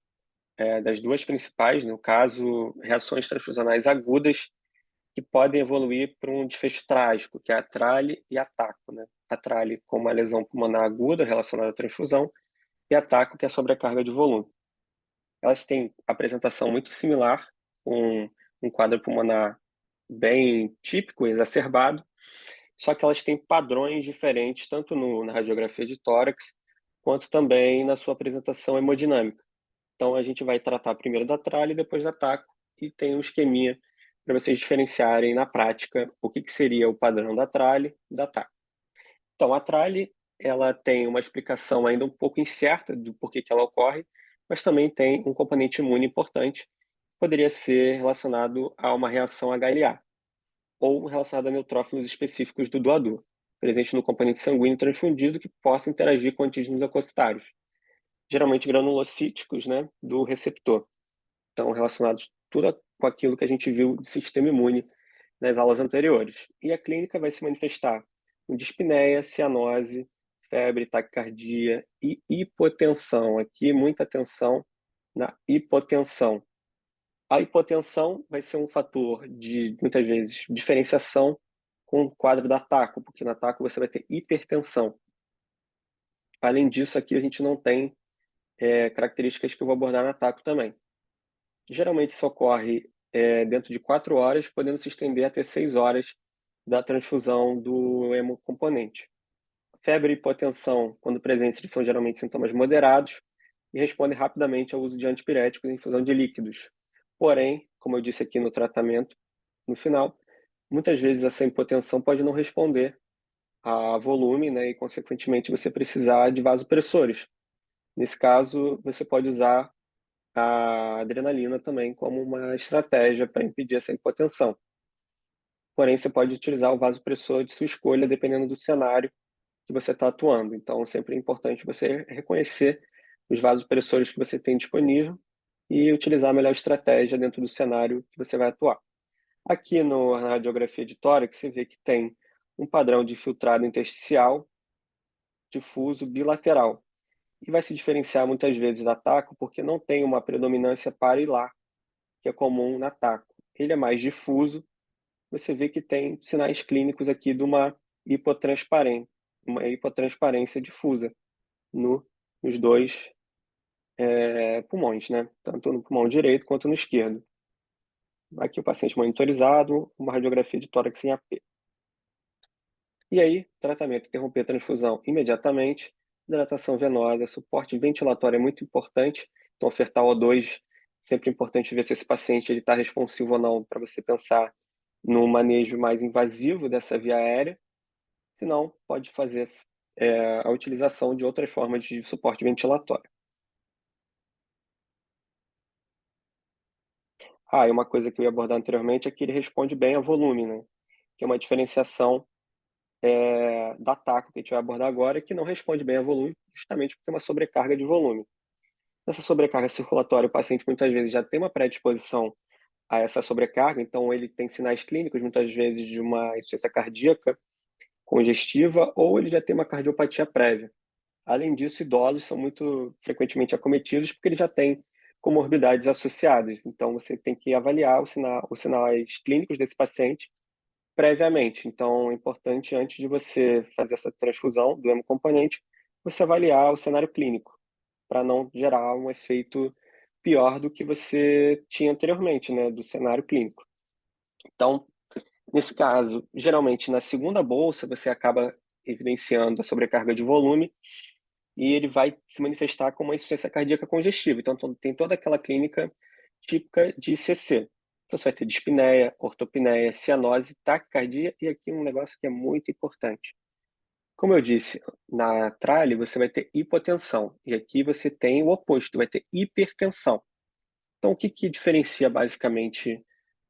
no caso, reações transfusionais agudas que podem evoluir para um desfecho trágico, que é a trale e a taco, né? A trale com uma lesão pulmonar aguda relacionada à transfusão e a taco que é a sobrecarga de volume. Elas têm apresentação muito similar, com um quadro pulmonar bem típico, exacerbado, só que elas têm padrões diferentes, tanto na radiografia de tórax, quanto também na sua apresentação hemodinâmica. Então, a gente vai tratar primeiro da trale e depois da taco, e tem um esqueminha para vocês diferenciarem na prática o que seria o padrão da trale e da taco. Então, a trale, ela tem uma explicação ainda um pouco incerta do porquê que ela ocorre, mas também tem um componente imune importante, poderia ser relacionado a uma reação HLA, ou relacionado a neutrófilos específicos do doador, presente no componente sanguíneo transfundido que possa interagir com antígenos leucocitários, geralmente granulocíticos, né, do receptor. Então, relacionados com aquilo que a gente viu de sistema imune nas aulas anteriores. E a clínica vai se manifestar com dispneia, cianose, febre, taquicardia e hipotensão. Aqui, muita atenção na hipotensão. A hipotensão vai ser um fator de, muitas vezes, diferenciação com o quadro da TACO, porque na TACO você vai ter hipertensão. Além disso, aqui a gente não tem características que eu vou abordar na TACO também. Geralmente isso ocorre dentro de 4 horas, podendo se estender até 6 horas da transfusão do hemocomponente. Febre e hipotensão, quando presentes, eles são geralmente sintomas moderados e respondem rapidamente ao uso de antipiréticos e infusão de líquidos. Porém, como eu disse aqui no tratamento, no final, muitas vezes essa hipotensão pode não responder a volume, né, e consequentemente você precisar de vasopressores. Nesse caso, você pode usar a adrenalina também como uma estratégia para impedir essa hipotensão. Porém, você pode utilizar o vasopressor de sua escolha, dependendo do cenário que você está atuando. Então, sempre é importante você reconhecer os vasopressores que você tem disponível e utilizar a melhor estratégia dentro do cenário que você vai atuar. Aqui na radiografia de tórax, você vê que tem um padrão de filtrado intersticial difuso bilateral. E vai se diferenciar muitas vezes da TACO porque não tem uma predominância parilar, que é comum na TACO. Ele é mais difuso, você vê que tem sinais clínicos aqui de uma hipotransparência difusa nos dois pulmões, né? Tanto no pulmão direito quanto no esquerdo. Aqui o paciente monitorizado, uma radiografia de tórax em AP. E aí, tratamento, interromper a transfusão imediatamente, hidratação venosa, suporte ventilatório é muito importante, então ofertar O2, sempre importante ver se esse paciente está responsivo ou não, para você pensar no manejo mais invasivo dessa via aérea, senão pode fazer a utilização de outras formas de suporte ventilatório. E uma coisa que eu ia abordar anteriormente é que ele responde bem a volume, né? Que é uma diferenciação da TACO que a gente vai abordar agora, que não responde bem a volume, justamente porque tem uma sobrecarga de volume. Nessa sobrecarga circulatória, o paciente muitas vezes já tem uma predisposição a essa sobrecarga, então ele tem sinais clínicos, muitas vezes, de uma insuficiência cardíaca congestiva, ou ele já tem uma cardiopatia prévia. Além disso, idosos são muito frequentemente acometidos porque eles já têm comorbidades associadas. Então, você tem que avaliar os sinais clínicos desse paciente previamente. Então, é importante, antes de você fazer essa transfusão do hemocomponente, você avaliar o cenário clínico, para não gerar um efeito pior do que você tinha anteriormente, né, do cenário clínico. Então, nesse caso, geralmente na segunda bolsa, você acaba evidenciando a sobrecarga de volume e ele vai se manifestar como uma insuficiência cardíaca congestiva. Então, tem toda aquela clínica típica de ICC. Então, você vai ter dispneia, ortopneia, cianose, taquicardia e aqui um negócio que é muito importante. Como eu disse, na trale você vai ter hipotensão e aqui você tem o oposto, vai ter hipertensão. Então, o que diferencia basicamente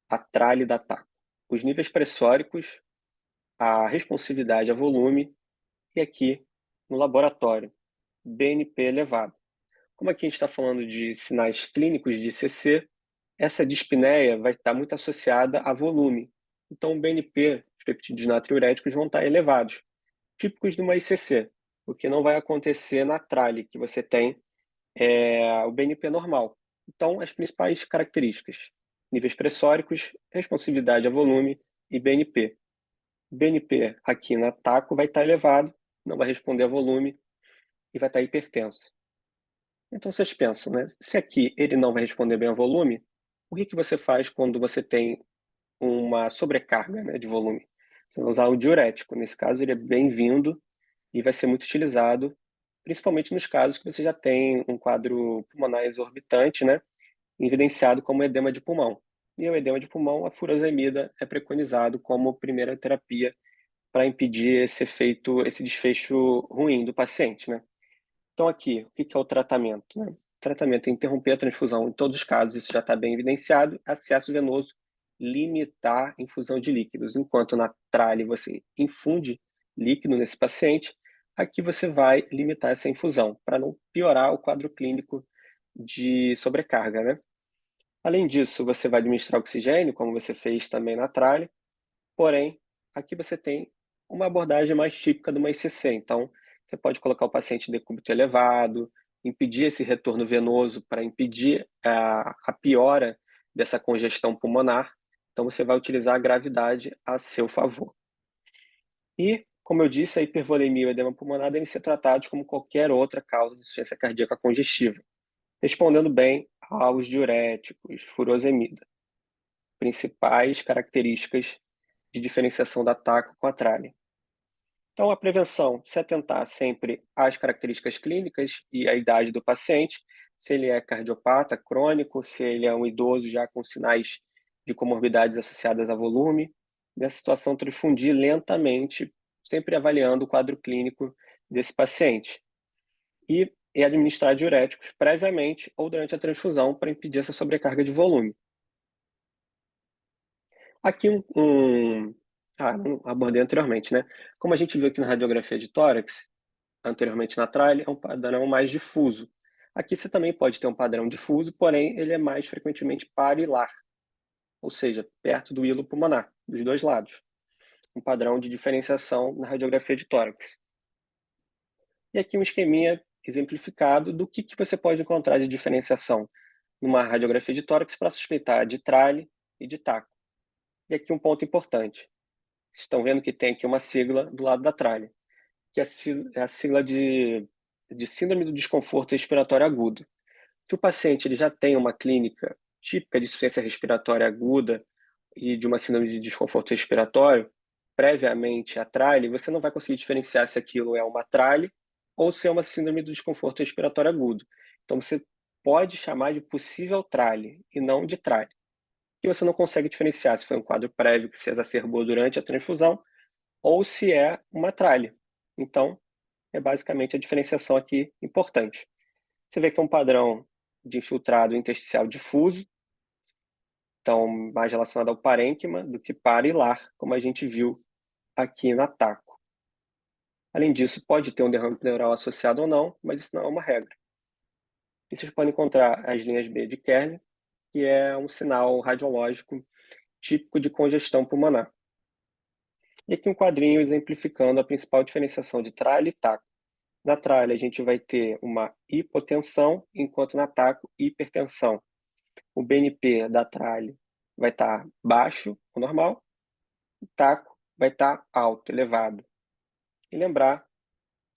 a trale da TACO? Os níveis pressóricos, a responsividade a volume e aqui no laboratório, BNP elevado. Como aqui a gente está falando de sinais clínicos de ICC, essa dispneia vai estar muito associada a volume. Então, o BNP, os peptídeos natriuréticos, vão estar elevados, típicos de uma ICC, o que não vai acontecer na trale, que você tem o BNP normal. Então, as principais características: níveis pressóricos, responsividade a volume e BNP. BNP aqui na TACO vai estar elevado, não vai responder a volume e vai estar hipertenso. Então vocês pensam, né? Se aqui ele não vai responder bem ao volume, o que você faz quando você tem uma sobrecarga, né, de volume? Você vai usar o diurético. Nesse caso, ele é bem-vindo e vai ser muito utilizado, principalmente nos casos que você já tem um quadro pulmonar exorbitante, né, evidenciado como edema de pulmão. E o edema de pulmão, a furosemida é preconizado como primeira terapia para impedir esse efeito, esse desfecho ruim do paciente, né? Então aqui, o que é o tratamento, né? O tratamento é interromper a transfusão em todos os casos, isso já está bem evidenciado, acesso venoso, limitar a infusão de líquidos. Enquanto na trale você infunde líquido nesse paciente, aqui você vai limitar essa infusão, para não piorar o quadro clínico de sobrecarga, né? Além disso, você vai administrar oxigênio, como você fez também na trale, porém, aqui você tem uma abordagem mais típica de uma ICC. Então, Você pode colocar o paciente em decúbito elevado, impedir esse retorno venoso para impedir a piora dessa congestão pulmonar. Então, você vai utilizar a gravidade a seu favor. E, como eu disse, a hipervolemia e o edema pulmonar devem ser tratados como qualquer outra causa de insuficiência cardíaca congestiva, respondendo bem aos diuréticos, furosemida, principais características de diferenciação da TACO com a tralha. Então, a prevenção, se atentar sempre às características clínicas e à idade do paciente, se ele é cardiopata crônico, se ele é um idoso já com sinais de comorbidades associadas a volume. Nessa situação, transfundir lentamente, sempre avaliando o quadro clínico desse paciente. E administrar diuréticos previamente ou durante a transfusão para impedir essa sobrecarga de volume. Aqui não abordei anteriormente, né? Como a gente viu aqui na radiografia de tórax, anteriormente na tralha, é um padrão mais difuso. Aqui você também pode ter um padrão difuso, porém ele é mais frequentemente parilar, ou seja, perto do hilo pulmonar, dos dois lados. Um padrão de diferenciação na radiografia de tórax. E aqui um esqueminha exemplificado do que você pode encontrar de diferenciação numa radiografia de tórax para suspeitar de trale e de TACO. E aqui um ponto importante. Vocês estão vendo que tem aqui uma sigla do lado da tralha, que é a sigla de síndrome do desconforto respiratório agudo. Se o paciente ele já tem uma clínica típica de insuficiência respiratória aguda e de uma síndrome de desconforto respiratório, previamente à trale, você não vai conseguir diferenciar se aquilo é uma trale ou se é uma síndrome do desconforto respiratório agudo. Então, você pode chamar de possível trale e não de trale. E você não consegue diferenciar se foi um quadro prévio que se exacerbou durante a transfusão ou se é uma trale. Então, é basicamente a diferenciação aqui importante. Você vê que é um padrão de infiltrado intersticial difuso, então mais relacionado ao parênquima do que parilar, como a gente viu aqui na TACO. Além disso, pode ter um derrame pleural associado ou não, mas isso não é uma regra. E vocês podem encontrar as linhas B de Kern, que é um sinal radiológico típico de congestão pulmonar. E aqui um quadrinho exemplificando a principal diferenciação de tralha e TACO. Na tralha, a gente vai ter uma hipotensão, enquanto na TACO, hipertensão. O BNP da tralha vai estar baixo, o normal, o TACO vai estar alto, elevado. E lembrar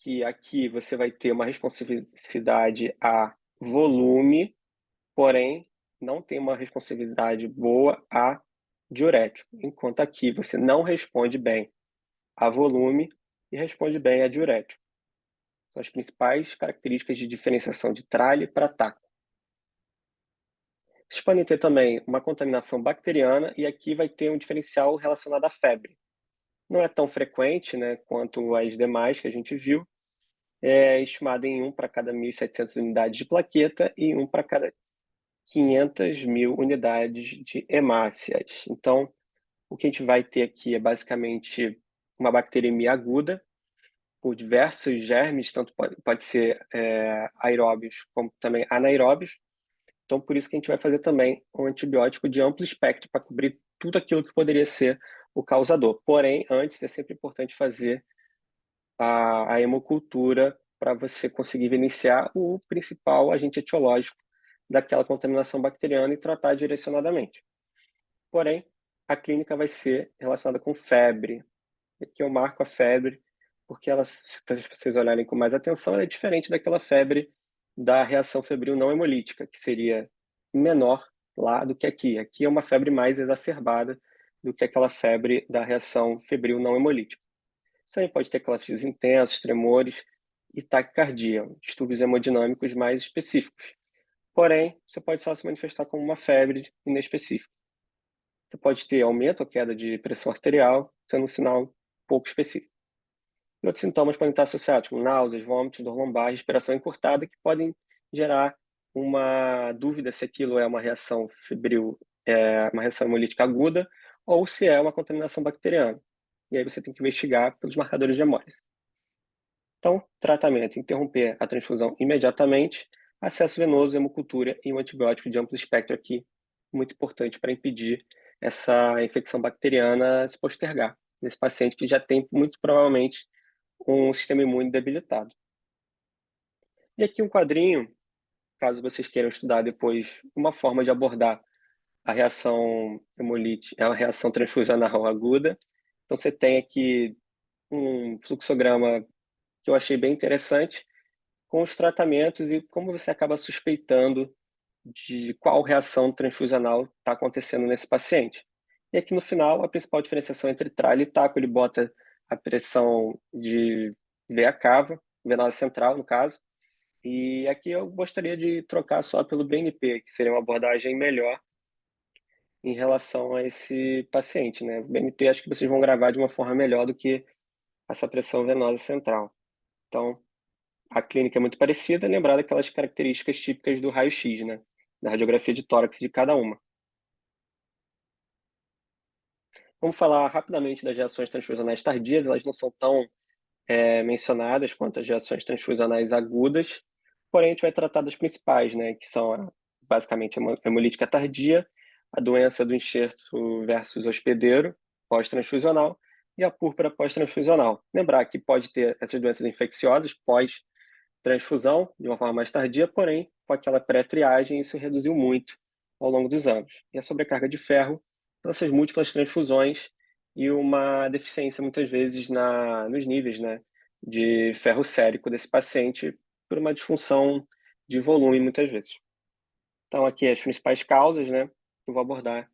que aqui você vai ter uma responsividade a volume, porém não tem uma responsividade boa a diurético, enquanto aqui você não responde bem a volume e responde bem a diurético. São as principais características de diferenciação de tralha para TACO. Vocês podem ter também uma contaminação bacteriana e aqui vai ter um diferencial relacionado à febre. Não é tão frequente, né, quanto as demais que a gente viu, é estimado em 1 para cada 1.700 unidades de plaqueta e 1 para cada 500.000 unidades de hemácias. Então, o que a gente vai ter aqui é basicamente uma bacteremia aguda por diversos germes, tanto pode ser aeróbios como também anaeróbios. Então, por isso que a gente vai fazer também um antibiótico de amplo espectro para cobrir tudo aquilo que poderia ser o causador. Porém, antes é sempre importante fazer a hemocultura para você conseguir evidenciar o principal agente etiológico daquela contaminação bacteriana e tratar direcionadamente. Porém, a clínica vai ser relacionada com febre. Aqui eu marco a febre, porque ela, se vocês olharem com mais atenção, ela é diferente daquela febre da reação febril não hemolítica, que seria menor lá do que aqui. Aqui é uma febre mais exacerbada do que aquela febre da reação febril não hemolítica. Isso aí pode ter calafrios intensos, tremores e taquicardia, distúrbios hemodinâmicos mais específicos. Porém, você pode só se manifestar como uma febre inespecífica. Você pode ter aumento ou queda de pressão arterial, sendo um sinal pouco específico. E outros sintomas podem estar associados com náuseas, vômitos, dor lombar, respiração encurtada, que podem gerar uma dúvida se aquilo é uma reação febril, uma reação hemolítica aguda, ou se é uma contaminação bacteriana. E aí você tem que investigar pelos marcadores de hemólise. Então, tratamento: interromper a transfusão imediatamente, acesso venoso, hemocultura e um antibiótico de amplo espectro aqui, muito importante para impedir essa infecção bacteriana se postergar nesse paciente que já tem, muito provavelmente, com o sistema imune debilitado. E aqui um quadrinho, caso vocês queiram estudar depois uma forma de abordar a reação hemolítica, a reação transfusional aguda. Então você tem aqui um fluxograma que eu achei bem interessante, com os tratamentos e como você acaba suspeitando de qual reação transfusional está acontecendo nesse paciente. E aqui no final, a principal diferenciação entre tralha e taco, ele bota a pressão de veia cava, venosa central, no caso, e aqui eu gostaria de trocar só pelo BNP, que seria uma abordagem melhor em relação a esse paciente, né? O BNP acho que vocês vão gravar de uma forma melhor do que essa pressão venosa central. Então, a clínica é muito parecida, lembrar daquelas características típicas do raio-x, né? Da radiografia de tórax de cada uma. Vamos falar rapidamente das reações transfusionais tardias, elas não são tão mencionadas quanto as reações transfusionais agudas, porém a gente vai tratar das principais, né? Que são basicamente a hemolítica tardia, a doença do enxerto versus hospedeiro pós-transfusional e a púrpura pós-transfusional. Lembrar que pode ter essas doenças infecciosas pós-transfusão, de uma forma mais tardia, porém, com aquela pré-triagem, isso reduziu muito ao longo dos anos. E a sobrecarga de ferro, essas múltiplas transfusões e uma deficiência, muitas vezes, nos níveis, né, de ferro sérico desse paciente, por uma disfunção de volume, muitas vezes. Então, aqui as principais causas, né, que eu vou abordar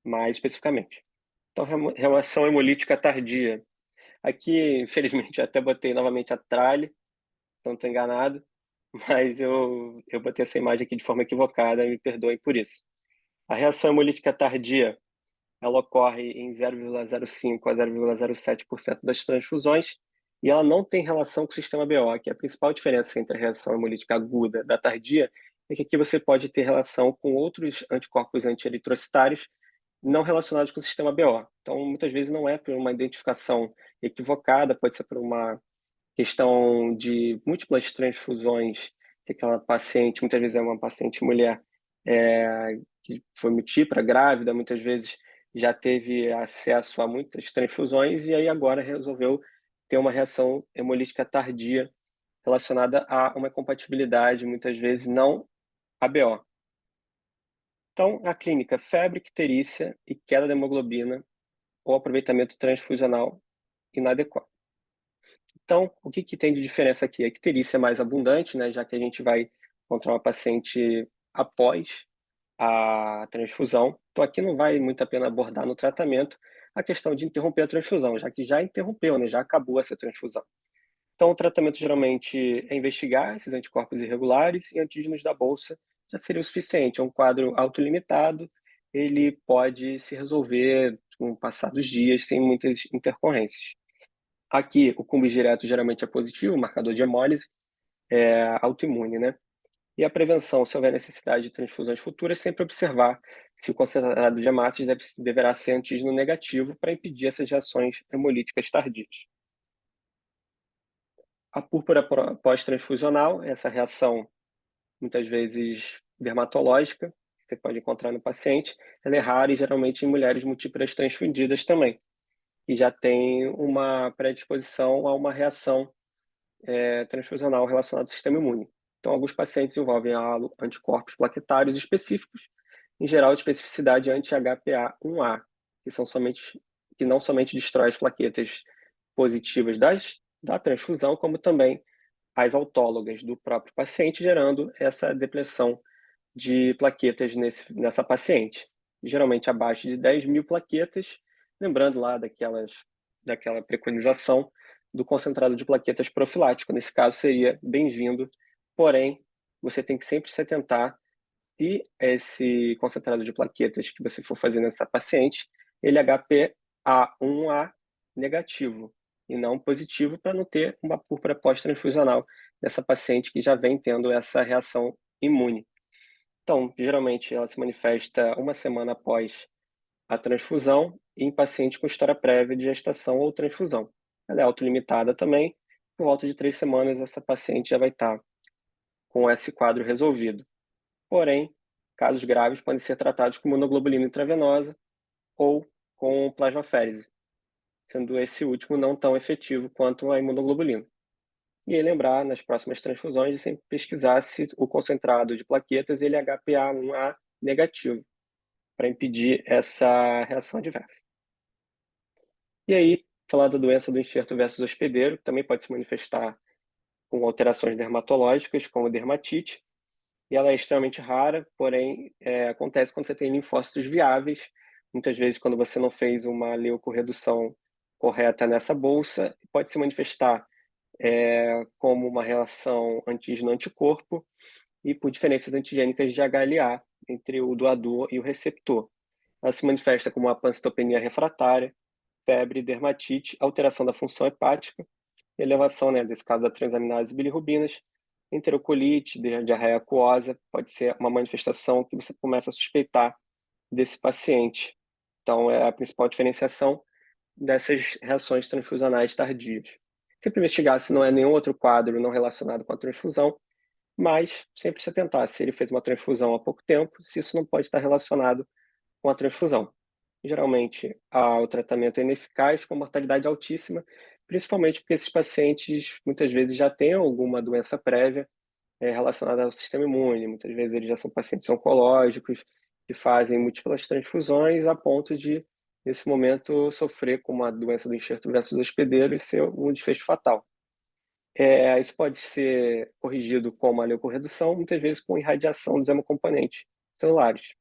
mais especificamente. Então, relação hemolítica tardia. Aqui, infelizmente, eu até botei novamente a tralha, então estou enganado, mas eu botei essa imagem aqui de forma equivocada, me perdoem por isso. A reação hemolítica tardia, ela ocorre em 0,05 a 0,07% das transfusões e ela não tem relação com o sistema BO, que é a principal diferença entre a reação hemolítica aguda da tardia é que aqui você pode ter relação com outros anticorpos anti-eritrocitários não relacionados com o sistema BO. Então, muitas vezes não é por uma identificação equivocada, pode ser por uma questão de múltiplas transfusões que aquela paciente, muitas vezes é uma paciente mulher que foi multipla, grávida, muitas vezes já teve acesso a muitas transfusões e aí agora resolveu ter uma reação hemolítica tardia relacionada a uma compatibilidade, muitas vezes não ABO. Então, a clínica febre, icterícia e queda da hemoglobina ou aproveitamento transfusional inadequado. Então, o que tem de diferença aqui? A icterícia é mais abundante, né, já que a gente vai encontrar uma paciente após a transfusão. Então, aqui não vale muito a pena abordar no tratamento a questão de interromper a transfusão, já que já interrompeu, né, já acabou essa transfusão. Então, o tratamento geralmente é investigar esses anticorpos irregulares e antígenos da bolsa já seria o suficiente. É um quadro autolimitado, ele pode se resolver com o passar dos dias sem muitas intercorrências. Aqui, o cumbi direto geralmente é positivo, o marcador de hemólise é autoimune, né? E a prevenção, se houver necessidade de transfusões futuras, sempre observar se o concentrado de hemácias deverá ser antígeno negativo para impedir essas reações hemolíticas tardias. A púrpura pós-transfusional, essa reação muitas vezes dermatológica, que você pode encontrar no paciente, ela é rara e geralmente em mulheres múltiplas transfundidas também, e já tem uma predisposição a uma reação transfusional relacionada ao sistema imune. Então, alguns pacientes envolvem anticorpos plaquetários específicos, em geral de especificidade anti-HPA-1A, que não somente destrói as plaquetas positivas da transfusão, como também as autólogas do próprio paciente, gerando essa depressão de plaquetas nessa paciente. Geralmente abaixo de 10.000 plaquetas, lembrando lá daquela preconização do concentrado de plaquetas profilático. Nesse caso seria bem-vindo, porém, você tem que sempre se atentar se esse concentrado de plaquetas que você for fazer nessa paciente, ele é HPA1A negativo e não positivo, para não ter uma púrpura pós-transfusional dessa paciente que já vem tendo essa reação imune. Então, geralmente ela se manifesta uma semana após a transfusão em paciente com história prévia de gestação ou transfusão. Ela é autolimitada também, por volta de 3 semanas essa paciente já vai estar com esse quadro resolvido. Porém, casos graves podem ser tratados com monoglobulina intravenosa ou com plasmaférese. sendo esse último não tão efetivo quanto a imunoglobulina. E aí lembrar, nas próximas transfusões, de sempre pesquisar se o concentrado de plaquetas ele é HPA1A negativo, para impedir essa reação adversa. E aí, falar da doença do enxerto versus hospedeiro, que também pode se manifestar com alterações dermatológicas, como dermatite, e ela é extremamente rara, porém acontece quando você tem linfócitos viáveis, muitas vezes quando você não fez uma leucorredução correta nessa bolsa, pode se manifestar como uma relação antígeno-anticorpo e por diferenças antigênicas de HLA entre o doador e o receptor. Ela se manifesta como uma pancitopenia refratária, febre, dermatite, alteração da função hepática, elevação, nesse caso, da transaminases bilirrubinas, enterocolite, diarreia aquosa, pode ser uma manifestação que você começa a suspeitar desse paciente. Então, é a principal diferenciação dessas reações transfusionais tardias. Sempre investigar se não é nenhum outro quadro não relacionado com a transfusão, mas sempre se atentar se ele fez uma transfusão há pouco tempo, se isso não pode estar relacionado com a transfusão. Geralmente, o tratamento é ineficaz, com mortalidade altíssima, principalmente porque esses pacientes muitas vezes já têm alguma doença prévia relacionada ao sistema imune, muitas vezes eles já são pacientes oncológicos, que fazem múltiplas transfusões a ponto de, nesse momento, sofrer com uma doença do enxerto versus hospedeiro e ser um desfecho fatal. Isso pode ser corrigido com uma leucorredução, muitas vezes com irradiação dos hemocomponentes celulares.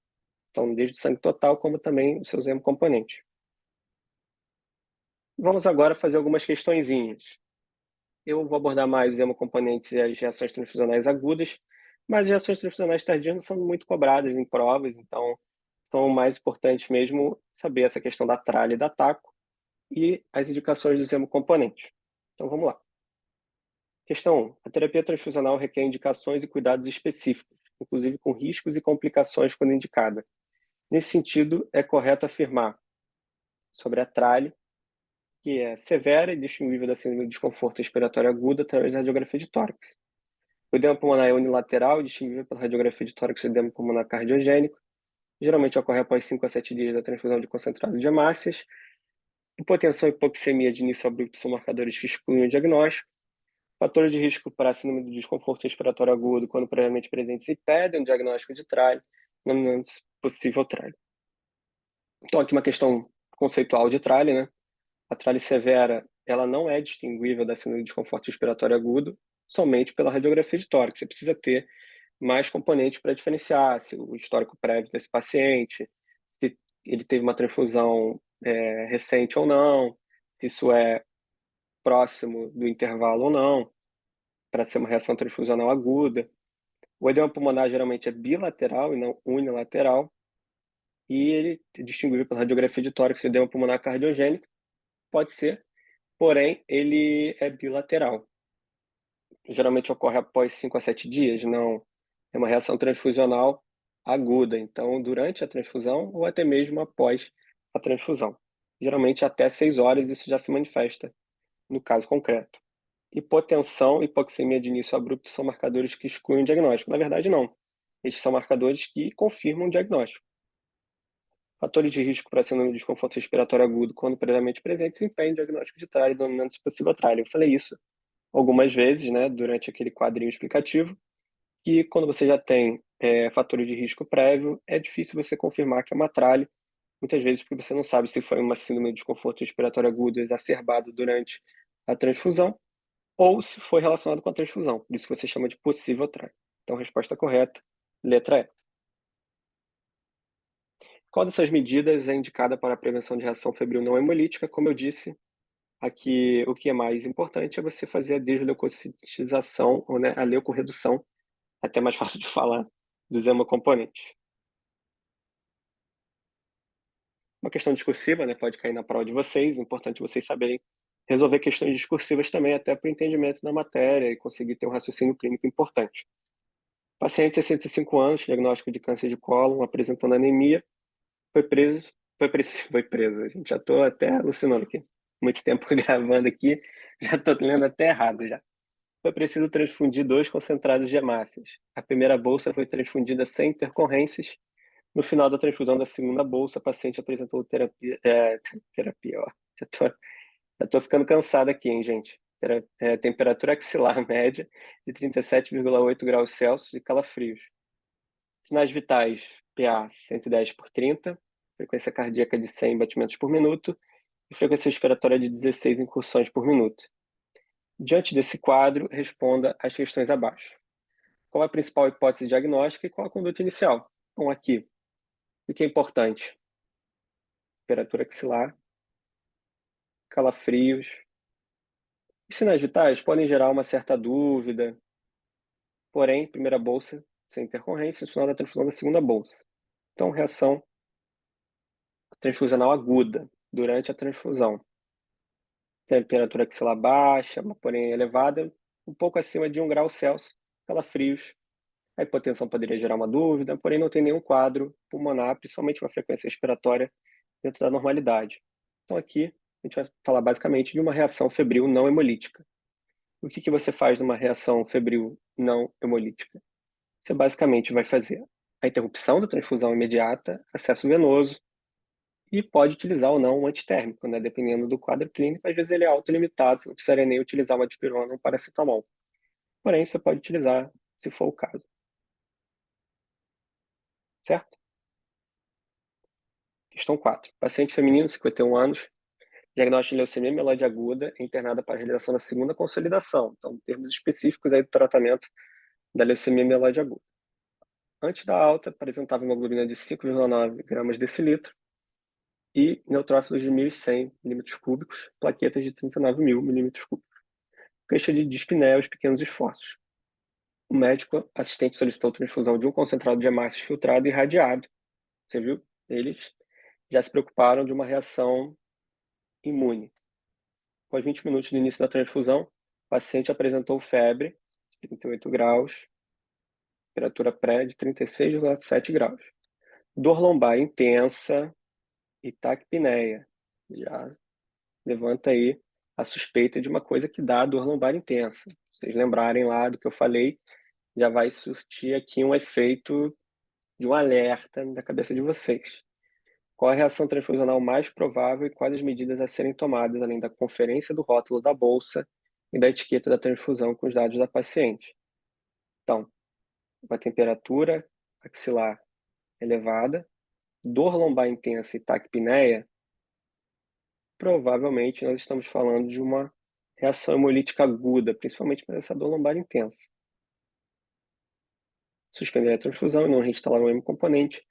Então, desde o sangue total, como também os seus hemocomponentes. Vamos agora fazer algumas questõezinhas. Eu vou abordar mais os hemocomponentes e as reações transfusionais agudas, mas as reações transfusionais tardias não são muito cobradas em provas, então são mais importantes mesmo saber essa questão da tralha e da taco e as indicações dos hemocomponentes. Então vamos lá. Questão 1. A terapia transfusional requer indicações e cuidados específicos, inclusive com riscos e complicações quando indicada. Nesse sentido, é correto afirmar sobre a tralha que é severa e distinguível da síndrome de desconforto respiratório agudo através da radiografia de tórax. O edema pulmonar é unilateral e distinguível pela radiografia de tórax e edema pulmonar cardiogênico. Geralmente ocorre após 5 a 7 dias da transfusão de concentrado de hemácias. Hipotensão e hipoxemia de início abrupto são marcadores que excluem o diagnóstico. Fatores de risco para a síndrome do desconforto respiratório agudo, quando previamente presentes, impedem o diagnóstico de tralha, não possível tralha. Então, aqui uma questão conceitual de tralha, né? A tralha severa, ela não é distinguível da síndrome de desconforto respiratório agudo somente pela radiografia de tórax. Você precisa ter mais componentes para diferenciar se o histórico prévio desse paciente, se ele teve uma transfusão recente ou não, se isso é próximo do intervalo ou não, para ser uma reação transfusional aguda. O edema pulmonar geralmente é bilateral e não unilateral, e ele é distinguível pela radiografia de tórax e edema pulmonar cardiogênico, pode ser, porém ele é bilateral. Geralmente ocorre após 5 a 7 dias, não. É uma reação transfusional aguda, então durante a transfusão ou até mesmo após a transfusão. Geralmente até 6 horas isso já se manifesta no caso concreto. Hipotensão e hipoxemia de início abrupto são marcadores que excluem o diagnóstico. Na verdade, não. Estes são marcadores que confirmam o diagnóstico. Fatores de risco para síndrome de desconforto respiratório agudo, quando previamente presentes, impedem o diagnóstico de tralha dominante possível tralha. Eu falei isso algumas vezes, durante aquele quadrinho explicativo, que quando você já tem fatores de risco prévio, é difícil você confirmar que é uma tralha, muitas vezes porque você não sabe se foi uma síndrome de desconforto respiratório agudo exacerbado durante a transfusão ou se foi relacionado com a transfusão. Por isso você chama de possível tralha. Então, resposta correta, letra E. Qual dessas medidas é indicada para a prevenção de reação febril não hemolítica? Como eu disse, aqui o que é mais importante é você fazer a desleucocitização, ou a leucorredução, até mais fácil de falar, dos hemocomponentes. Uma questão discursiva, pode cair na prova de vocês, é importante vocês saberem resolver questões discursivas também, até para o entendimento da matéria e conseguir ter um raciocínio clínico importante. Paciente de 65 anos, diagnóstico de câncer de cólon, apresentando anemia, foi preso, gente, já estou até alucinando aqui. Muito tempo gravando aqui, já estou lendo até errado já. Foi preciso transfundir 2 concentrados de hemácias. A primeira bolsa foi transfundida sem intercorrências. No final da transfusão da segunda bolsa, a paciente apresentou terapia, ó, já tô Eu tô ficando cansado aqui, hein, gente? Temperatura axilar média de 37,8 graus Celsius e calafrios. Sinais vitais, PA 110 por 30, frequência cardíaca de 100 batimentos por minuto e frequência respiratória de 16 incursões por minuto. Diante desse quadro, responda às questões abaixo. Qual a principal hipótese diagnóstica e qual a conduta inicial? Bom, aqui, o que é importante? Temperatura axilar, calafrios. Os sinais vitais podem gerar uma certa dúvida, porém, primeira bolsa sem intercorrência, no final da transfusão da segunda bolsa. Então, reação transfusional aguda durante a transfusão. Temperatura axilar baixa, porém elevada, um pouco acima de 1 grau Celsius, calafrios. A hipotensão poderia gerar uma dúvida, porém não tem nenhum quadro pulmonar, principalmente uma frequência respiratória dentro da normalidade. Então aqui a gente vai falar basicamente de uma reação febril não hemolítica. O que você faz numa reação febril não hemolítica? Você basicamente vai fazer a interrupção da transfusão imediata, acesso venoso, e pode utilizar ou não um antitérmico, né? Dependendo do quadro clínico, às vezes ele é autolimitado, você não precisaria nem utilizar uma dipirona ou um paracetamol. Porém, você pode utilizar se for o caso. Certo? Questão 4. Paciente feminino, 51 anos, diagnóstico de leucemia mieloide aguda, internada para a realização da segunda consolidação. Então, termos específicos aí do tratamento da leucemia mieloide aguda. Antes da alta, apresentava hemoglobina de 5,9 gramas decilitro e neutrófilos de 1.100 milímetros cúbicos, plaquetas de 39.000 milímetros cúbicos. Queixa de dispneia aos pequenos esforços. O médico assistente solicitou transfusão de um concentrado de hemácias filtrado e irradiado. Você viu? Eles já se preocuparam de uma reação imune. Após 20 minutos do início da transfusão, o paciente apresentou febre de 38 graus, temperatura pré de 36,7 graus. Dor lombar intensa e taquipneia. Já levanta aí a suspeita de uma coisa que dá dor lombar intensa. Se vocês lembrarem lá do que eu falei, já vai surtir aqui um efeito de um alerta na cabeça de vocês. Qual a reação transfusional mais provável e quais as medidas a serem tomadas, além da conferência do rótulo da bolsa e da etiqueta da transfusão com os dados da paciente? Então, uma temperatura axilar elevada, dor lombar intensa e taquipneia, provavelmente nós estamos falando de uma reação hemolítica aguda, principalmente para essa dor lombar intensa. Suspender a transfusão e não reinstalar o hemocomponente,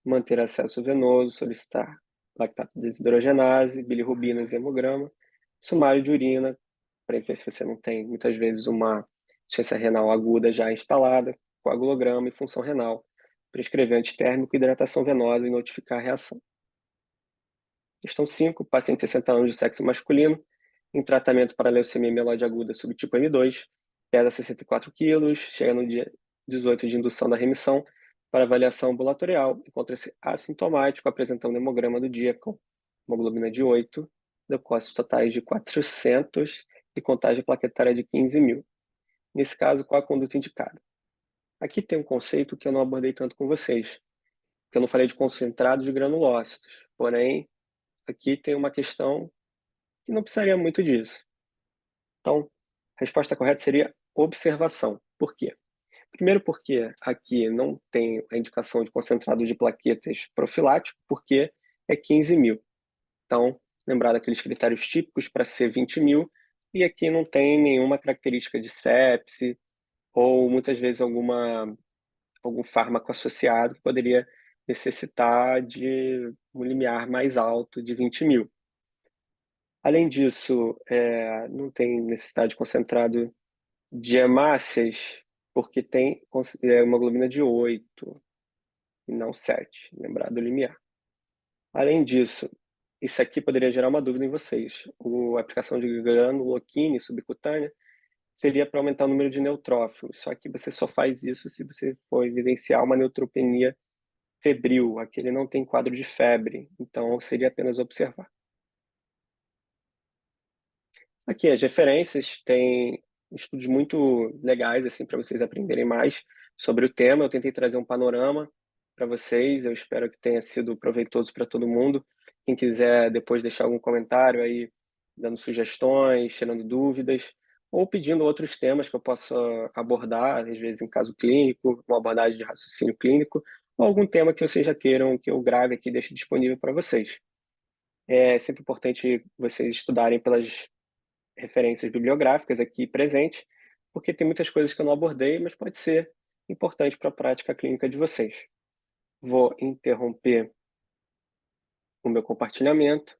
manter acesso venoso, solicitar lactato desidrogenase, bilirrubinas e hemograma, sumário de urina, para ver se você não tem, muitas vezes, uma insuficiência renal aguda já instalada, coagulograma e função renal, prescrever antitérmico, hidratação venosa e notificar a reação. Questão 5, paciente de 60 anos de sexo masculino, em tratamento para leucemia mieloide aguda subtipo M2, pesa 64 quilos, chega no dia 18 de indução da remissão para avaliação ambulatorial, encontra-se assintomático, apresentando hemograma do dia com hemoglobina de 8, leucócitos totais de 400 e contagem plaquetária de 15.000. Nesse caso, qual a conduta indicada? Aqui tem um conceito que eu não abordei tanto com vocês, que eu não falei de concentrado de granulócitos, porém, aqui tem uma questão que não precisaria muito disso. Então, a resposta correta seria observação. Por quê? Primeiro porque aqui não tem a indicação de concentrado de plaquetas profilático, porque é 15.000. Então, lembrar daqueles critérios típicos para ser 20.000, e aqui não tem nenhuma característica de sepse, ou muitas vezes algum fármaco associado que poderia necessitar de um limiar mais alto de 20.000. Além disso, não tem necessidade de concentrado de hemácias, porque tem hemoglobina de 8 e não 7, lembrar do limiar. Além disso, isso aqui poderia gerar uma dúvida em vocês. A aplicação de granuloquine subcutânea seria para aumentar o número de neutrófilos, só que você só faz isso se você for evidenciar uma neutropenia febril. Aqui ele não tem quadro de febre, então seria apenas observar. Aqui as referências têm estudos muito legais assim para vocês aprenderem mais sobre o tema. Eu tentei trazer um panorama para vocês. Eu espero que tenha sido proveitoso para todo mundo. Quem quiser depois deixar algum comentário aí dando sugestões, tirando dúvidas, ou pedindo outros temas que eu possa abordar, às vezes em caso clínico, uma abordagem de raciocínio clínico, ou algum tema que vocês já queiram que eu grave aqui e deixe disponível para vocês. É sempre importante vocês estudarem pelas referências bibliográficas aqui presentes, porque tem muitas coisas que eu não abordei, mas pode ser importante para a prática clínica de vocês. Vou interromper o meu compartilhamento.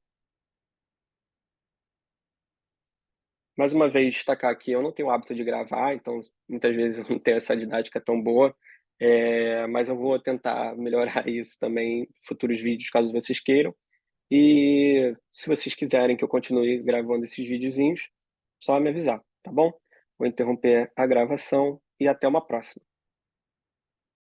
Mais uma vez, destacar que eu não tenho o hábito de gravar, então muitas vezes eu não tenho essa didática tão boa, mas eu vou tentar melhorar isso também em futuros vídeos, caso vocês queiram. E se vocês quiserem que eu continue gravando esses videozinhos, só me avisar, tá bom? Vou interromper a gravação e até uma próxima.